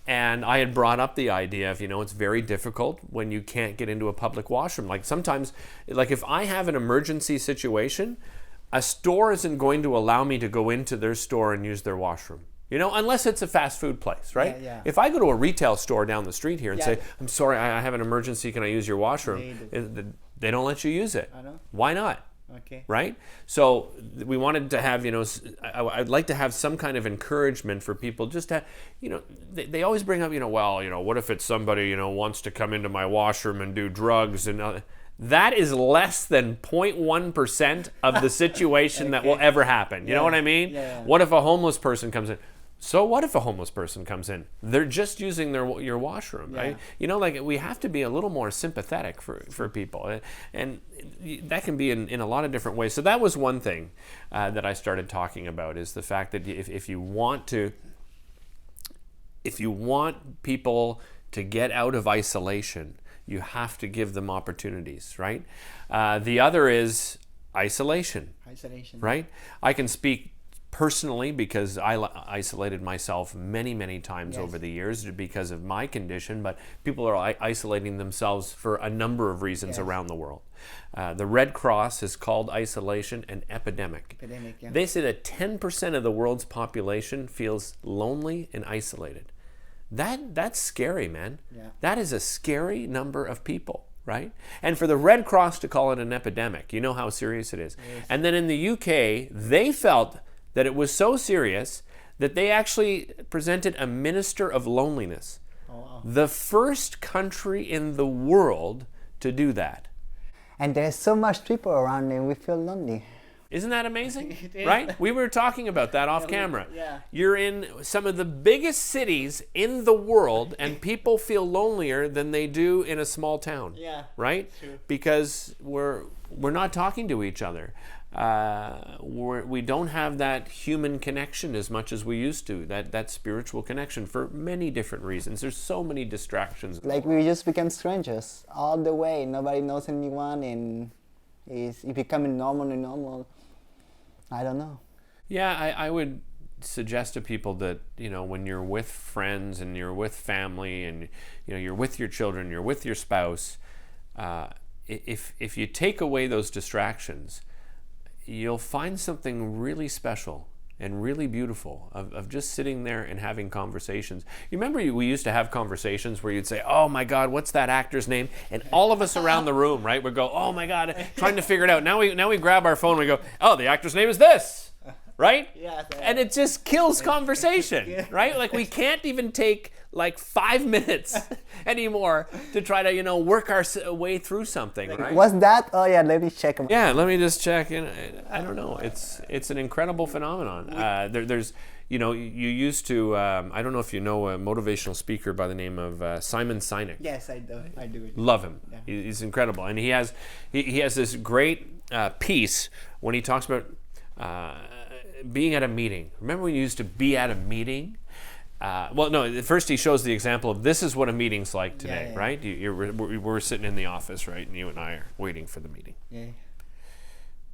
And I had brought up the idea of, it's very difficult when you can't get into a public washroom. Like sometimes, like if I have an emergency situation, a store isn't going to allow me to go into their store and use their washroom. Unless it's a fast food place, right? Yeah. If I go to a retail store down the street here and say, I'm sorry, I have an emergency, can I use your washroom? They don't let you use it. I know. Why not? Okay. Right? So we wanted to have, I'd like to have some kind of encouragement for people just to, they always bring up, what if it's somebody, wants to come into my washroom and do drugs and that is less than 0.1% of the situation that will ever happen. You know what I mean? Yeah. What if a homeless person comes in? So what if a homeless person comes in? They're just using your washroom, right? We have to be a little more sympathetic for people. And that can be in a lot of different ways. So that was one thing that I started talking about, is the fact that if you want people to get out of isolation, you have to give them opportunities, right? The other is isolation. Right? I can speak personally, because I isolated myself many, many times over the years because of my condition, but people are isolating themselves for a number of reasons around the world. The Red Cross has called isolation an epidemic. They say that 10% of the world's population feels lonely and isolated. That's scary, man. Yeah. That is a scary number of people. Right? And for the Red Cross to call it an epidemic, you know how serious it is. Yes. And then in the UK, they felt that it was so serious that they actually presented a minister of loneliness. Oh, wow. The first country in the world to do that. And there's so much people around and we feel lonely. Isn't that amazing? It is. Right? We were talking about that off camera. Yeah. You're in some of the biggest cities in the world, and people feel lonelier than they do in a small town. Yeah. Right? True. Because we're not talking to each other. We don't have that human connection as much as we used to, that spiritual connection, for many different reasons. There's so many distractions. Like we just become strangers all the way. Nobody knows anyone, and it's becoming normal. I don't know. Yeah, I would suggest to people that, when you're with friends and you're with family and, you're with your children, you're with your spouse, if you take away those distractions, you'll find something really special and really beautiful of just sitting there and having conversations. You remember we used to have conversations where you'd say, oh my God, what's that actor's name? And all of us around the room, right, would go, oh my God, trying to figure it out. Now we grab our phone and we go, oh, the actor's name is this, right? Yeah. And it just kills conversation, right? Like we can't even take like 5 minutes anymore to try to, work our way through something, right? What's that? Oh yeah, let me check. Yeah, let me just check in. I don't know. It's an incredible phenomenon. There's, you used to, I don't know if you know a motivational speaker by the name of Simon Sinek. Yes, I do. Love him. Yeah. He's incredible. And he has this great piece when he talks about being at a meeting. Remember when you used to be at a meeting? First he shows the example of this is what a meeting's like today, yeah. right? We're sitting in the office, right? And you and I are waiting for the meeting. Yeah.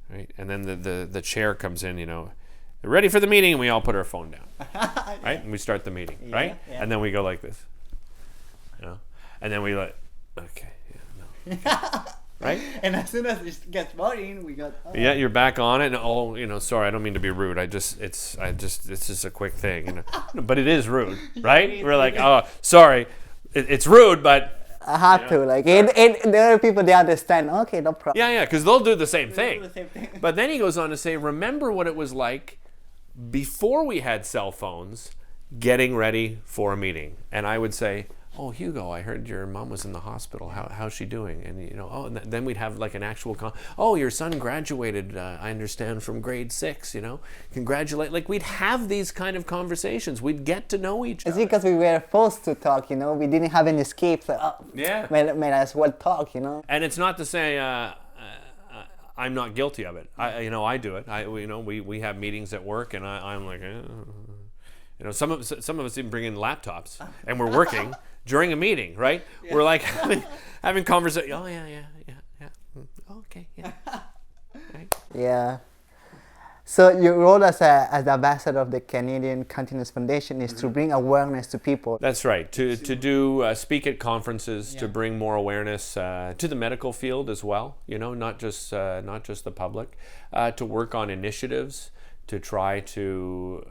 Right? And then the chair comes in, they're ready for the meeting, and we all put our phone down, right? And we start the meeting, right? Yeah. And then we go like this, and then we like, okay, yeah, no. Right? And as soon as it gets boring, we got. Oh. Yeah, you're back on it, and sorry, I don't mean to be rude. It's just a quick thing, but it is rude, right? We're like, oh, sorry, it's rude, but I have to and there are people they understand. Okay, no problem. yeah, because they'll do the same thing. Do the same thing. But then he goes on to say, remember what it was like before we had cell phones, getting ready for a meeting, and I would say, oh, Hugo, I heard your mom was in the hospital. How's she doing? And and then we'd have like an actual oh, your son graduated, I understand, from grade 6, congratulate. Like we'd have these kind of conversations. We'd get to know each It's other. because we were forced to talk, we didn't have any escape. So, Yeah. May as well talk, And it's not to say I'm not guilty of it. I do it. We have meetings at work, and I'm like, some of us even bring in laptops, and we're working during a meeting, right? Yeah. We're like having conversation. Oh yeah. Oh, okay, yeah. Right? Yeah. So your role as the ambassador of the Canadian Continence Foundation is to bring awareness to people. That's right. To do speak at conferences, to bring more awareness to the medical field as well. Not just the public. To work on initiatives to try to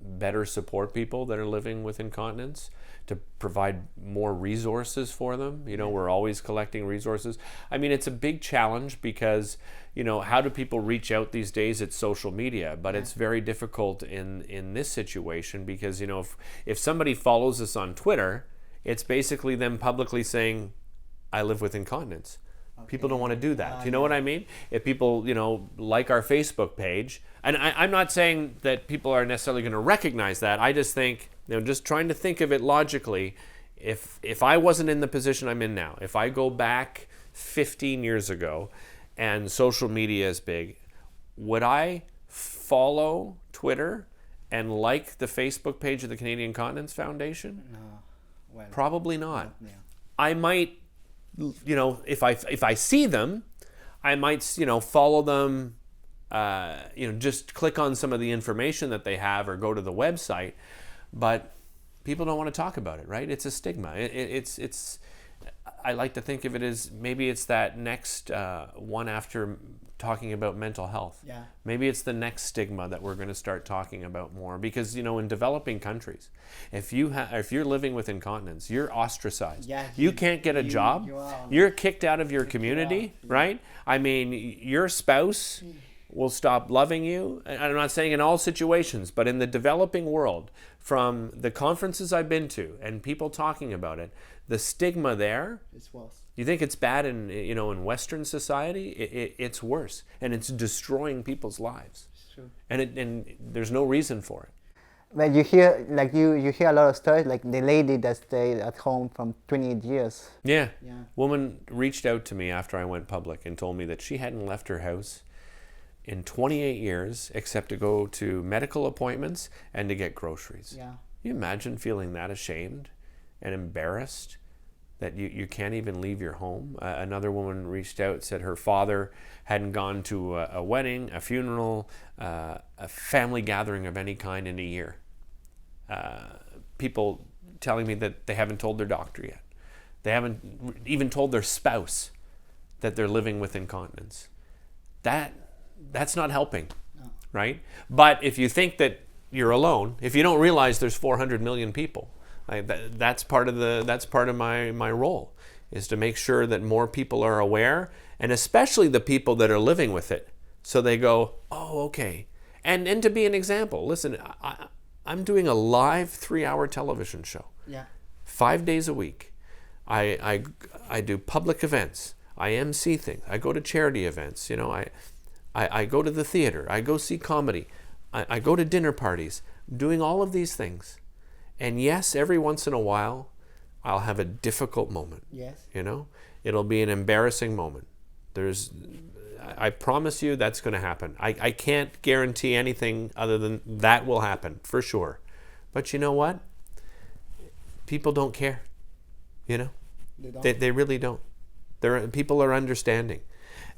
better support people that are living with incontinence, to provide more resources for them. We're always collecting resources. I mean, it's a big challenge because, how do people reach out these days? It's social media, but it's very difficult in this situation because, if somebody follows us on Twitter, it's basically them publicly saying, I live with incontinence. Okay. People don't want to do that. You know what I mean? If people, like our Facebook page, and I'm not saying that people are necessarily going to recognize that. I just think, just trying to think of it logically, if I wasn't in the position I'm in now, if I go back 15 years ago and social media is big, would I follow Twitter and like the Facebook page of the Canadian Continence Foundation? No. Well, probably not. Yeah. I might, if I see them, I might, follow them, just click on some of the information that they have or go to the website. But people don't want to talk about it, right? It's a stigma. It's. I like to think of it as maybe it's that next one after talking about mental health. Yeah. Maybe it's the next stigma that we're going to start talking about more because in developing countries, if you're living with incontinence, you're ostracized. Yeah, you can't get a job. You're kicked out of your community, right? I mean, your spouse will stop loving you. I'm not saying in all situations, but in the developing world, from the conferences I've been to and people talking about it, the stigma there You think it's bad in, in Western society? It's worse, and it's destroying people's lives. True. And there's no reason for it. Well, you hear you hear a lot of stories, like the lady that stayed at home from 28 years. Yeah. Yeah. Woman reached out to me after I went public and told me that she hadn't left her house in 28 years except to go to medical appointments and to get groceries. Yeah. You imagine feeling that ashamed and embarrassed that you can't even leave your home? Another woman reached out, said her father hadn't gone to a wedding, a funeral, a family gathering of any kind in a year. People telling me that they haven't told their doctor yet. They haven't even told their spouse that they're living with incontinence. That's not helping, no. Right? But if you think that you're alone, if you don't realize there's 400 million people, that's part of my role, is to make sure that more people are aware, and especially the people that are living with it, so they go, oh, okay. And to be an example, listen, I'm doing a live 3-hour television show. Yeah. 5 days a week. I do public events. I MC things. I go to charity events. I go to the theater. I go see comedy. I go to dinner parties. I'm doing all of these things. And yes, every once in a while, I'll have a difficult moment. Yes. It'll be an embarrassing moment. I promise you that's going to happen. I can't guarantee anything other than that will happen, for sure. But you know what? People don't care. They don't. They really don't. People are understanding.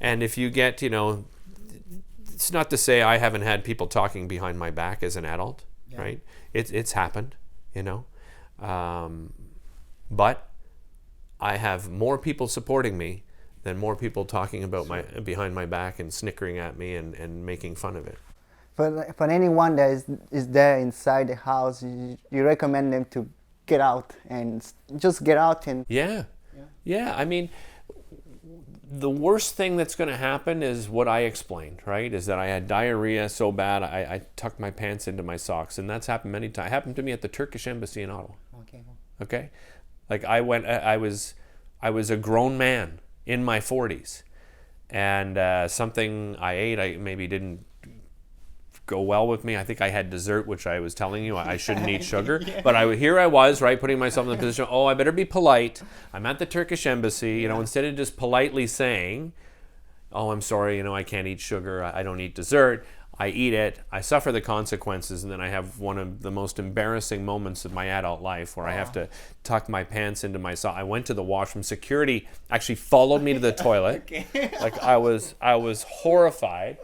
And if you get, it's not to say I haven't had people talking behind my back as an adult, yeah. Right? It's happened, but I have more people supporting me than more people talking about behind my back and snickering at me and making fun of it. For anyone that is there inside the house, you recommend them to get out and just get out and... Yeah. I mean, the worst thing that's going to happen is what I explained, right? Is that I had diarrhea so bad I tucked my pants into my socks, and that's happened many times. It happened to me at the Turkish embassy in Ottawa. Okay? Like I was a grown man in my 40s, and something I ate I maybe didn't go well with me. I think I had dessert, which I was telling you I shouldn't eat sugar. Yeah. But here I was, right, putting myself in the position, I better be polite. I'm at the Turkish embassy, instead of just politely saying, I'm sorry, I can't eat sugar, I don't eat dessert. I eat it, I suffer the consequences, and then I have one of the most embarrassing moments of my adult life where I have to tuck my pants into my sock. I went to the washroom. Security actually followed me to the toilet. Okay. Like I was horrified.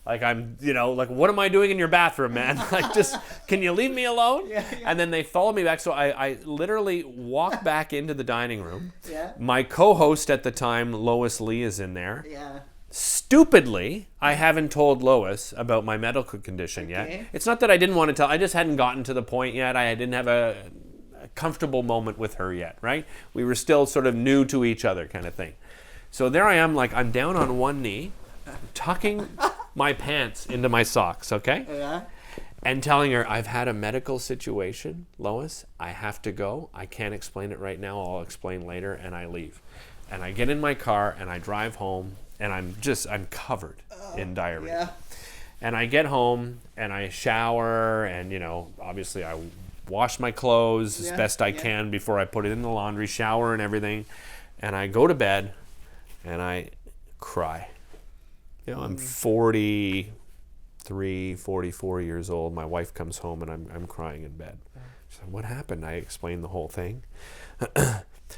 Like what am I doing in your bathroom, man? Like, just, can you leave me alone? Yeah. And then they followed me back. So I literally walked back into the dining room. Yeah. My co-host at the time, Lois Lee, is in there. Yeah. Stupidly, I haven't told Lois about my medical condition yet. It's not that I didn't want to tell. I just hadn't gotten to the point yet. I didn't have a comfortable moment with her yet, right? We were still sort of new to each other kind of thing. So there I am, like I'm down on one knee, tucking my pants into my socks, okay? Yeah. And telling her, I've had a medical situation, Lois. I have to go. I can't explain it right now. I'll explain later. And I leave. And I get in my car and I drive home. And I'm covered in diarrhea. Yeah. And I get home and I shower and, obviously I wash my clothes as best I can before I put it in the laundry, shower and everything. And I go to bed and I cry. I'm 43, 44 years old. My wife comes home and I'm crying in bed. She said, what happened? I explained the whole thing.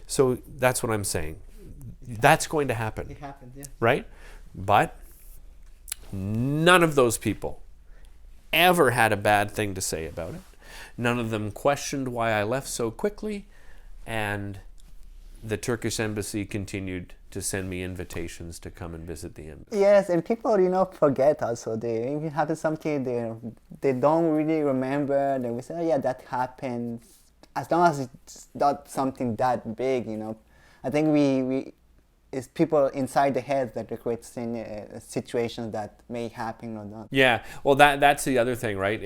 So that's what I'm saying. That's going to happen. It happened, yeah. Right? But none of those people ever had a bad thing to say about it. None of them questioned why I left so quickly. And the Turkish embassy continued to send me invitations to come and visit the embassy. Yes, and people, forget also. They even have something they don't really remember. They will say, that happened. As long as it's not something that big, I think it's people inside the head that create situations that may happen or not. Yeah, well, that's the other thing, right?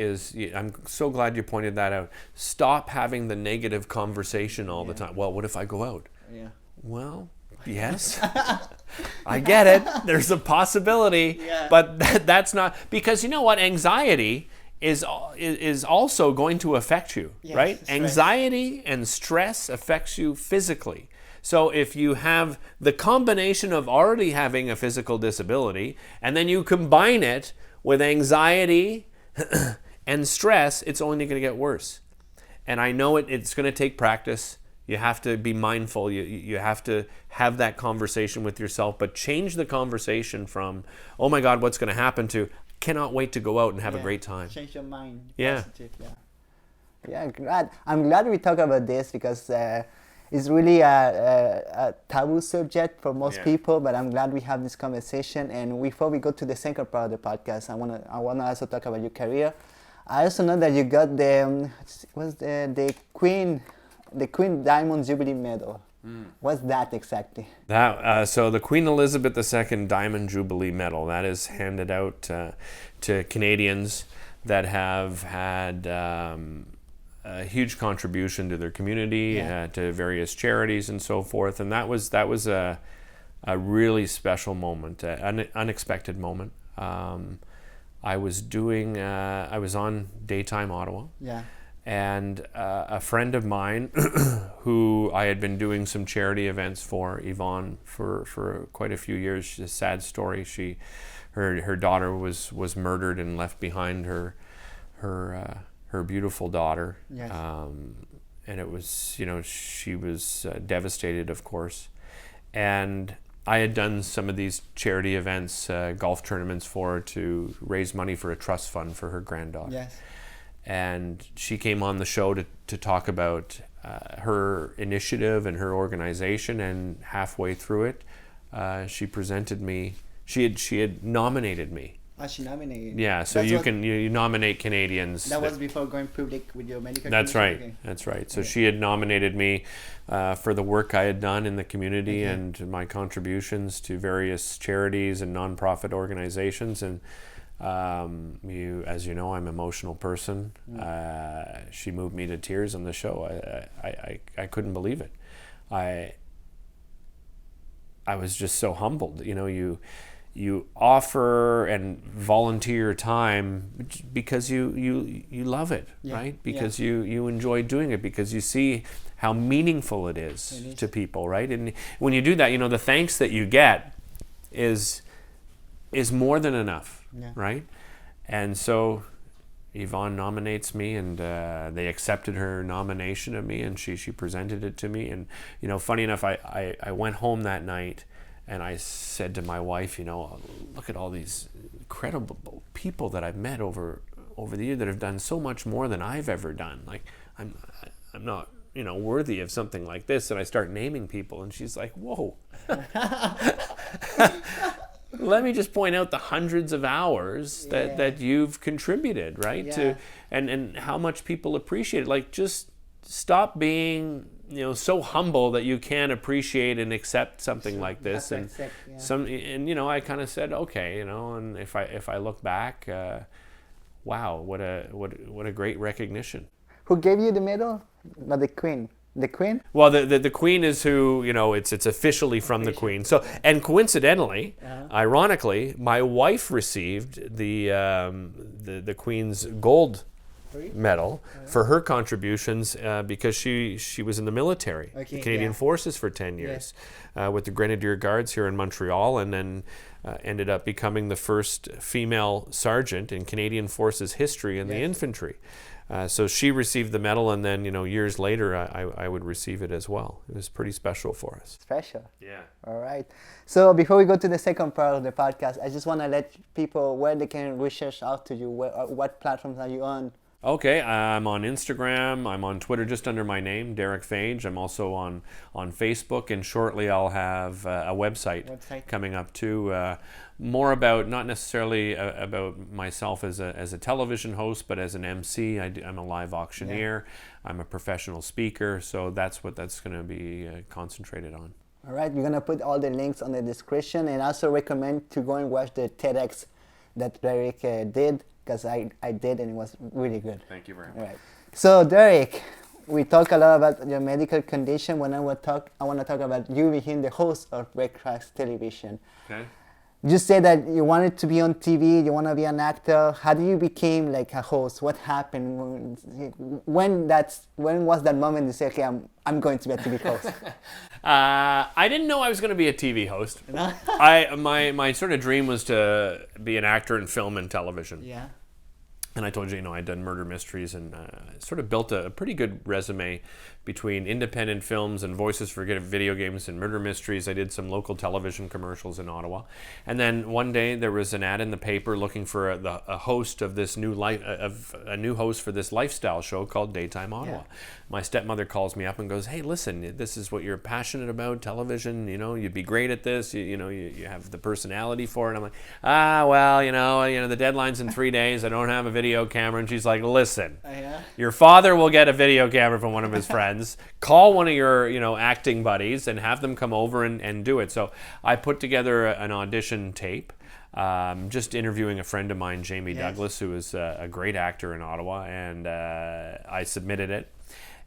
I'm so glad you pointed that out. Stop having the negative conversation all the time. Well, what if I go out? Yeah. Well, Yes. I get it. There's a possibility. Yeah. But that's not, because you know what? Anxiety is also going to affect you, Yes, right? stress. Anxiety and stress affects you physically. So if you have the combination of already having a physical disability, and then you combine it with anxiety and stress, it's only going to get worse. And I know it's going to take practice. You have to be mindful. You have to have that conversation with yourself, but change the conversation from, oh my God, what's going to happen, to cannot wait to go out and have a great time. Change your mind. Yeah. Positive, yeah. I'm glad we talk about this, because it's really a taboo subject for most people, but I'm glad we have this conversation. And before we go to the second part of the podcast, I wanna also talk about your career. I also know that you got the Queen Diamond Jubilee Medal. What's that exactly? So the Queen Elizabeth II Diamond Jubilee Medal, that is handed out to Canadians that have had a huge contribution to their community, to various charities and so forth. And that was a really special moment, an unexpected moment. I was on Daytime Ottawa. Yeah. And a friend of mine who I had been doing some charity events for, Yvonne, for quite a few years. She's a sad story. Her daughter was murdered and left behind her beautiful daughter. Yes. And it was, she was devastated, of course. And I had done some of these charity events, golf tournaments for her, to raise money for a trust fund for her granddaughter. Yes. And she came on the show to talk about her initiative and her organization, and halfway through it, she presented me. She had nominated me. Oh, she nominated. Yeah, so you nominate Canadians. That was before going public with your medical. That's right. Okay. That's right. So she had nominated me for the work I had done in the community and my contributions to various charities and nonprofit organizations. And as you know, I'm an emotional person. She moved me to tears on the show. I couldn't believe it. I was just so humbled. You offer and volunteer your time because you love it, right? Because you enjoy doing it, because you see how meaningful it is to people, right? And when you do that, the thanks that you get is more than enough, right? And so Yvonne nominates me, and they accepted her nomination of me, and she presented it to me. And funny enough, I went home that night, and I said to my wife, look at all these incredible people that I've met over the year that have done so much more than I've ever done. Like I'm not, worthy of something like this. And I start naming people, and she's like, whoa. Let me just point out the hundreds of hours that you've contributed, right? To and how much people appreciate it. Like, just stop being so humble that you can't appreciate and accept something like this. And I kind of said, okay, and if I look back, wow, what a great recognition. Who gave you the medal? Not the Queen. The Queen? Well, the Queen is who, it's officially from the Queen. So, and coincidentally, ironically, my wife received the Queen's gold medal for her contributions because she was in the military, the Canadian Forces for 10 years with the Grenadier Guards here in Montreal, and then ended up becoming the first female sergeant in Canadian Forces history in the infantry. So she received the medal, and then years later I would receive it as well. It was pretty special for us. Special. Yeah. All right. So before we go to the second part of the podcast, I just want to let people where they can research out to you. What platforms are you on? Okay, I'm on Instagram, I'm on Twitter just under my name, Derick Fage. I'm also on Facebook, and shortly I'll have a website coming up too. More about, not necessarily about myself as a television host, but as an MC. I'm a live auctioneer, I'm a professional speaker, so that's what that's going to be concentrated on. All right, we're going to put all the links on the description, and also recommend to go and watch the TEDx that Derick did. Because I did, and it was really good. Thank you very much. All right. So, Derick, we talk a lot about your medical condition. When I want to talk about you being the host of Breakfast Television. Okay. You said that you wanted to be on TV, you want to be an actor. How do you became like a host? What happened? When was that moment you said, okay, I'm going to be a TV host? I didn't know I was going to be a TV host. My sort of dream was to be an actor in film and television. Yeah. And I told you, I'd done murder mysteries and sort of built a pretty good resume between independent films and voices for video games and murder mysteries. I did some local television commercials in Ottawa. And then one day there was an ad in the paper looking for a host of this new a new host for this lifestyle show called Daytime Ottawa. Yeah. My stepmother calls me up and goes, "Hey, listen, this is what you're passionate about, television. You'd be great at this. You have the personality for it." I'm like, well, the deadline's in 3 days. I don't have a video camera. And she's like, "Listen, your father will get a video camera from one of his friends. Call one of your, acting buddies and have them come over and do it." So I put together an audition tape, just interviewing a friend of mine, Jamie Douglas, who is a great actor in Ottawa, and I submitted it.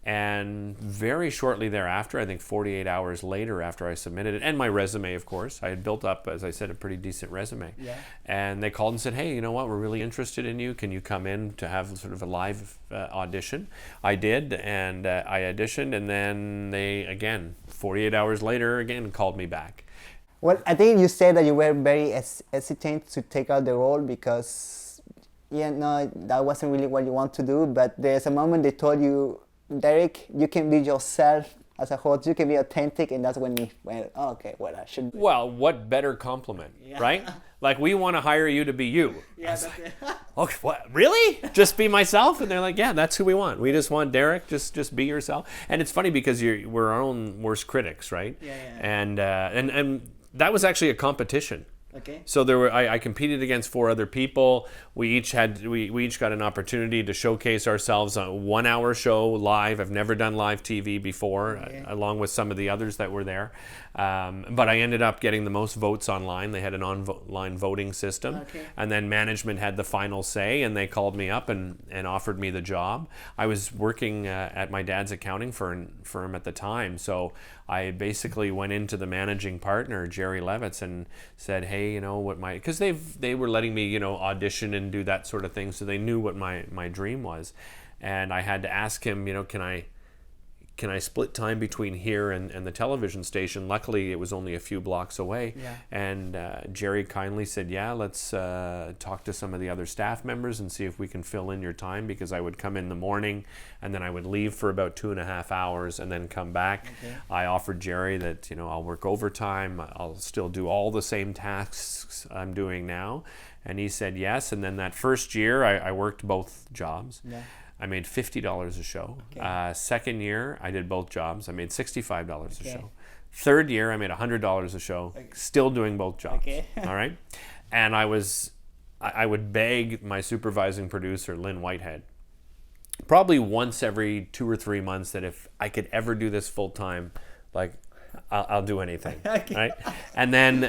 And very shortly thereafter, I think 48 hours later after I submitted it, and my resume, of course, I had built up, as I said, a pretty decent resume. Yeah. And they called and said, "Hey, you know what? We're really interested in you. Can you come in to have sort of a live audition?" I did, and I auditioned, and then they, again, 48 hours later, again, called me back. Well, I think you said that you were very hesitant to take out the role because, that wasn't really what you want to do, but there's a moment they told you, "Derick, you can be yourself as a host, you can be authentic," and that's when you went, "Oh, okay, well, I should be." Well, what better compliment, right? Like, "We want to hire you to be you." Yeah, that's it. "Okay, what, really? Just be myself?" And they're like, "Yeah, that's who we want. We just want Derick, just be yourself." And it's funny because we're our own worst critics, right? Yeah. And that was actually a competition. Okay. So I competed against 4 other people. We each got an opportunity to showcase ourselves on a 1-hour show live. I've never done live TV before, along with some of the others that were there. But I ended up getting the most votes online. They had an online voting system. Okay. And then management had the final say, and they called me up and offered me the job. I was working at my dad's accounting firm at the time, so I basically went into the managing partner, Jerry Levitz, and said, "Hey, because they were letting me, audition and do that sort of thing, so they knew what my dream was." And I had to ask him, can I split time between here and the television station? Luckily, it was only a few blocks away. Yeah. And Jerry kindly said, "Yeah, let's talk to some of the other staff members and see if we can fill in your time," because I would come in the morning and then I would leave for about 2.5 hours and then come back. Okay. I offered Jerry that, I'll work overtime. I'll still do all the same tasks I'm doing now. And he said yes. And then that first year, I worked both jobs. Yeah. I made $50 a show. Okay. Second year, I did both jobs. I made $65 a show. Third year, I made $100 a show, still doing both jobs. Okay. All right? And I would beg my supervising producer, Lynn Whitehead, probably once every 2 or 3 months, that if I could ever do this full time, I'll do anything, right? And then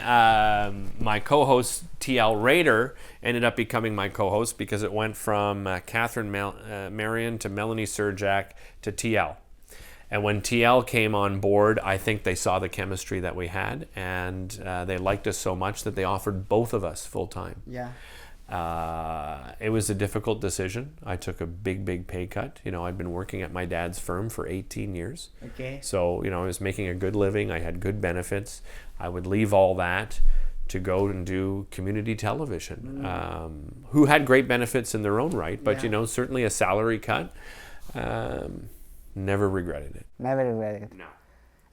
my co-host TL Rader ended up becoming my co-host because it went from Catherine Marion to Melanie Surjak to TL. And when TL came on board, I think they saw the chemistry that we had, and they liked us so much that they offered both of us full time. Yeah. It was a difficult decision. I took a big pay cut. I'd been working at my dad's firm for 18 years. Okay. So, I was making a good living. I had good benefits. I would leave all that to go and do community television, who had great benefits in their own right, but, certainly a salary cut. Never regretted it. Never regretted it. No.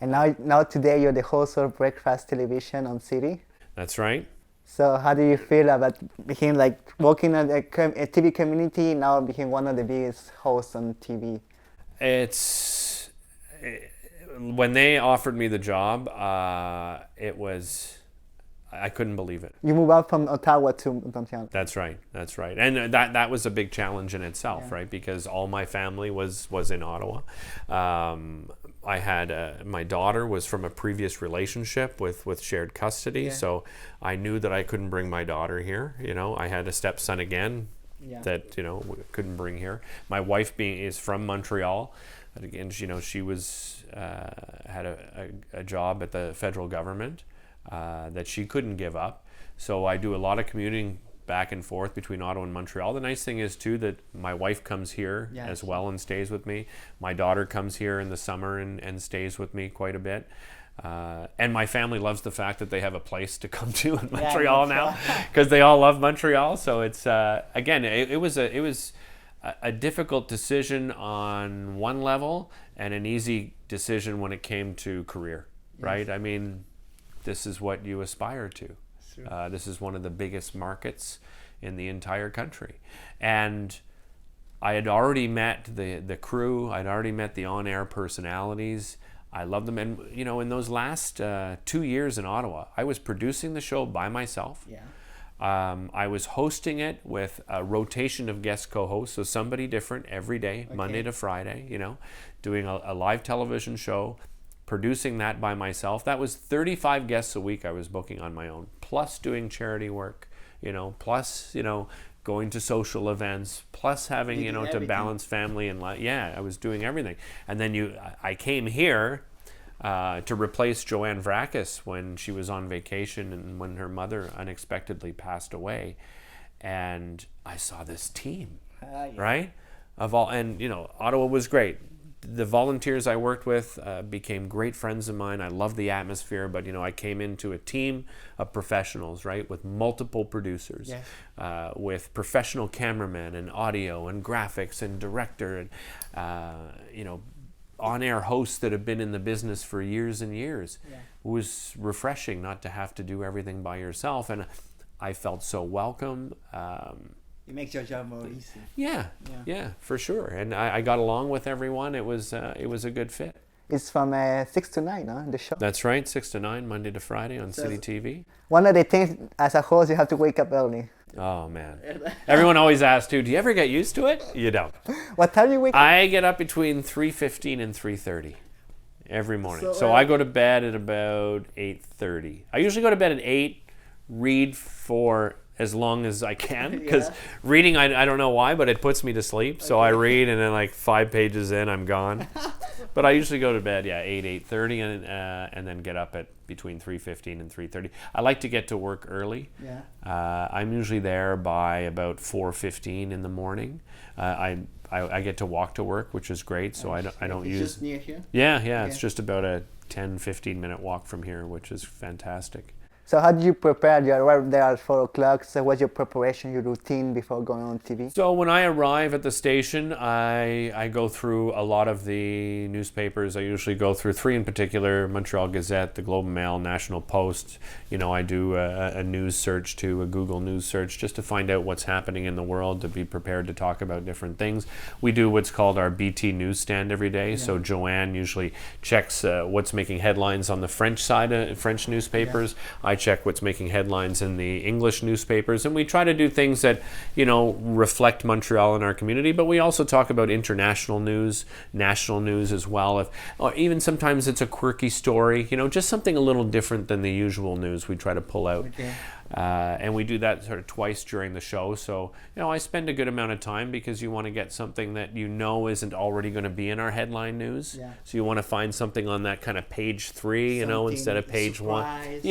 And now today you're the host of Breakfast Television on City. That's right. So how do you feel about being working at a TV community, now being one of the biggest hosts on TV? When they offered me the job, I couldn't believe it. You moved out from Ottawa to Montreal. That's right. And that was a big challenge in itself, right? Because all my family was in Ottawa. I had my daughter was from a previous relationship with shared custody, so I knew that I couldn't bring my daughter here. I had a stepson again, that we couldn't bring here. My wife is from Montreal. And again, she was had a job at the federal government that she couldn't give up. So I do a lot of commuting back and forth between Ottawa and Montreal. The nice thing is too that my wife comes here as well and stays with me. My daughter comes here in the summer and stays with me quite a bit. And my family loves the fact that they have a place to come to in Montreal now, because they all love Montreal. So it's again, it was a difficult decision on one level and an easy decision when it came to career, right? I mean, this is what you aspire to. This is one of the biggest markets in the entire country. And I had already met the crew. I'd already met the on-air personalities. I love them. And, in those last 2 years in Ottawa, I was producing the show by myself. I was hosting it with a rotation of guest co-hosts, so somebody different every day, Monday to Friday, doing a live television show, producing that by myself. That was 35 guests a week I was booking on my own, plus doing charity work, plus, going to social events, plus having, to balance family and life. Yeah, I was doing everything. And then I came here to replace Joanne Vrakis when she was on vacation and when her mother unexpectedly passed away. And I saw this team, right? And Ottawa was great. The volunteers I worked with became great friends of mine. I loved the atmosphere, but I came into a team of professionals, right, with multiple producers, with professional cameramen and audio and graphics and director and on-air hosts that have been in the business for years and years. It was refreshing not to have to do everything by yourself, and I felt so welcome. It makes your job more easy. Yeah, for sure. And I got along with everyone. It was a good fit. It's from 6 to 9, huh, the show? That's right, 6 to 9, Monday to Friday on City TV. One of the things as a host, you have to wake up early. Oh, man. Everyone always asks, do you ever get used to it? You don't. What time do you wake up? I get up between 3:15 and 3:30 every morning. So I go to bed at about 8:30. I usually go to bed at 8, read for as long as I can, because reading, I don't know why, but it puts me to sleep. So I read, and then like 5 pages in, I'm gone. But I usually go to bed, 8:30, and then get up at between 3:15 and 3:30. I like to get to work early. I'm usually there by about 4:15 in the morning. I get to walk to work, which is great. So I don't use. Just near here. It's just about a 10-15 minute walk from here, which is fantastic. So how do you prepare? You arrive there at 4 o'clock. So what's your preparation, your routine before going on TV? So when I arrive at the station, I go through a lot of the newspapers. I usually go through 3 in particular: Montreal Gazette, the Globe and Mail, National Post. I do a news search too, a Google news search, just to find out what's happening in the world, to be prepared to talk about different things. We do what's called our BT newsstand every day. So Joanne usually checks what's making headlines on the French side, French newspapers. I check what's making headlines in the English newspapers, and we try to do things that reflect Montreal in our community, but we also talk about international news, national news as well, or even sometimes it's a quirky story, just something a little different than the usual news we try to pull out. And we do that sort of twice during the show. So, I spend a good amount of time, because you want to get something that isn't already going to be in our headline news. So you want to find something on that kind of page 3, instead of page 1.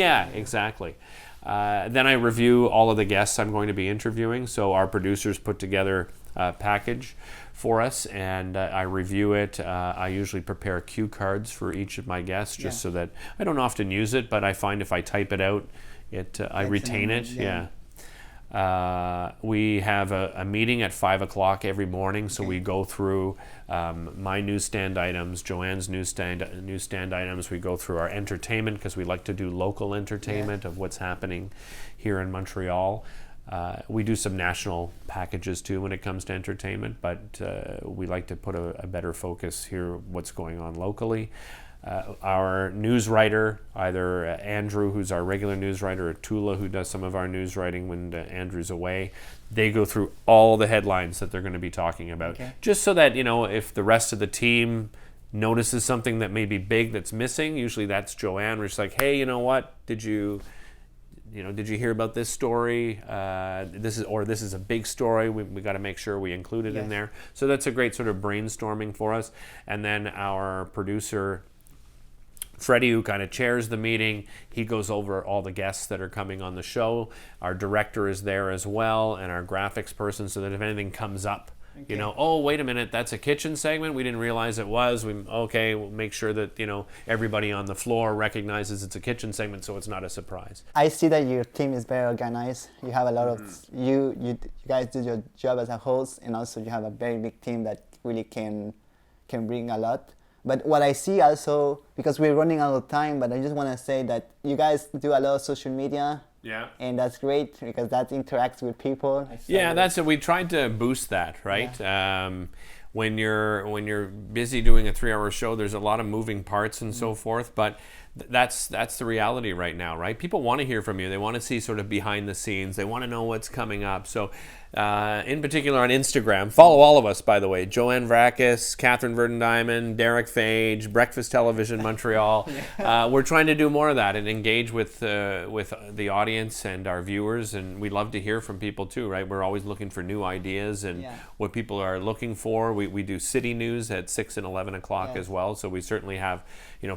Exactly. Then I review all of the guests I'm going to be interviewing. So our producers put together a package for us, and I review it. I usually prepare cue cards for each of my guests, just so that I don't often use it, but I find if I type it out, I retain it. We have a meeting at 5 o'clock every morning, so we go through my newsstand items, Joanne's newsstand items. We go through our entertainment, because we like to do local entertainment of what's happening here in Montreal. We do some national packages too when it comes to entertainment, but we like to put a better focus here, what's going on locally. Our news writer, either Andrew, who's our regular news writer, or Tula, who does some of our news writing when Andrew's away, they go through all the headlines that they're going to be talking about. Just so that, if the rest of the team notices something that may be big that's missing, usually that's Joanne, where she's like, hey, you know what, did you did you hear about this story? This is a big story. We got to make sure we include it in there. So that's a great sort of brainstorming for us. And then our producer, Freddie, who kind of chairs the meeting, he goes over all the guests that are coming on the show. Our director is there as well, and our graphics person, so that if anything comes up, oh, wait a minute, that's a kitchen segment, we didn't realize it was. We'll make sure that, everybody on the floor recognizes it's a kitchen segment, so it's not a surprise. I see that your team is very organized. You have a lot of, you guys do your job as a host, and also you have a very big team that really can bring a lot. But what I see also, because we're running out of time, but I just want to say that you guys do a lot of social media. Yeah. And that's great because that interacts with people. Yeah, that's it. We tried to boost that, right? Yeah. When you're busy doing a 3-hour show, there's a lot of moving parts and so forth, but that's the reality right now, right? People want to hear from you. They want to see sort of behind the scenes. They want to know what's coming up. So in particular on Instagram, follow all of us, by the way. Joanne Vrakis, Catherine Verdon-Diamond, Derick Fage, Breakfast Television Montreal. We're trying to do more of that and engage with the audience and our viewers, and we love to hear from people too, right? We're always looking for new ideas and what people are looking for. We do city news at 6 and 11 o'clock as well, so we certainly have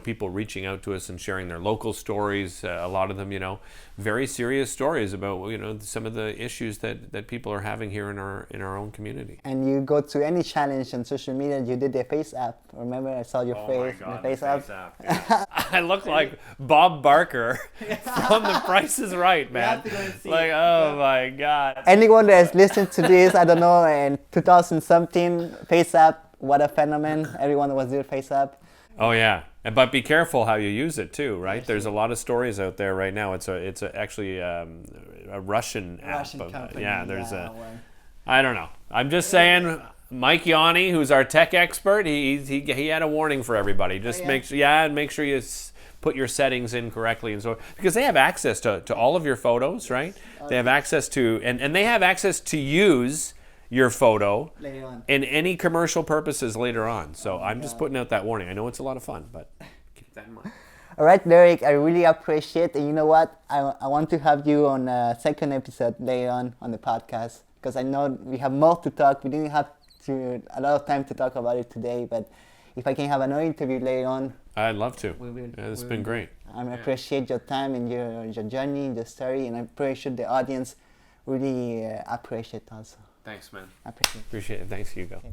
people reaching out to us and sharing their local stories. A lot of them, very serious stories about some of the issues that people are having here in our own community. And you go to any challenge on social media, you did the face app. Remember, I saw your face in the face app. Yeah. I look like Bob Barker from The Price is Right, man. Like, oh my God. Anyone that has listened to this, I don't know, in 2017, face app, what a phenomenon. Everyone was doing face app. Oh yeah, but be careful how you use it too, right? There's a lot of stories out there right now. It's actually a Russian app. Company. I don't know. I'm just saying, Mike Yanni, who's our tech expert, he had a warning for everybody. Just make sure you put your settings in correctly, and so because they have access to all of your photos, right? They have access to and they have access to use your photo in any commercial purposes later on. So I'm just putting out that warning. I know it's a lot of fun, but keep that in mind. All right, Derick, I really appreciate it. And you know what? I want to have you on a second episode later on the podcast because I know we have more to talk. We didn't have a lot of time to talk about it today, but if I can have another interview later on, I'd love to. It's been great. I appreciate your time and your journey, your story, and I'm pretty sure the audience really appreciate it also. Thanks, man. I appreciate it. Appreciate it. Thanks, Hugo. Okay.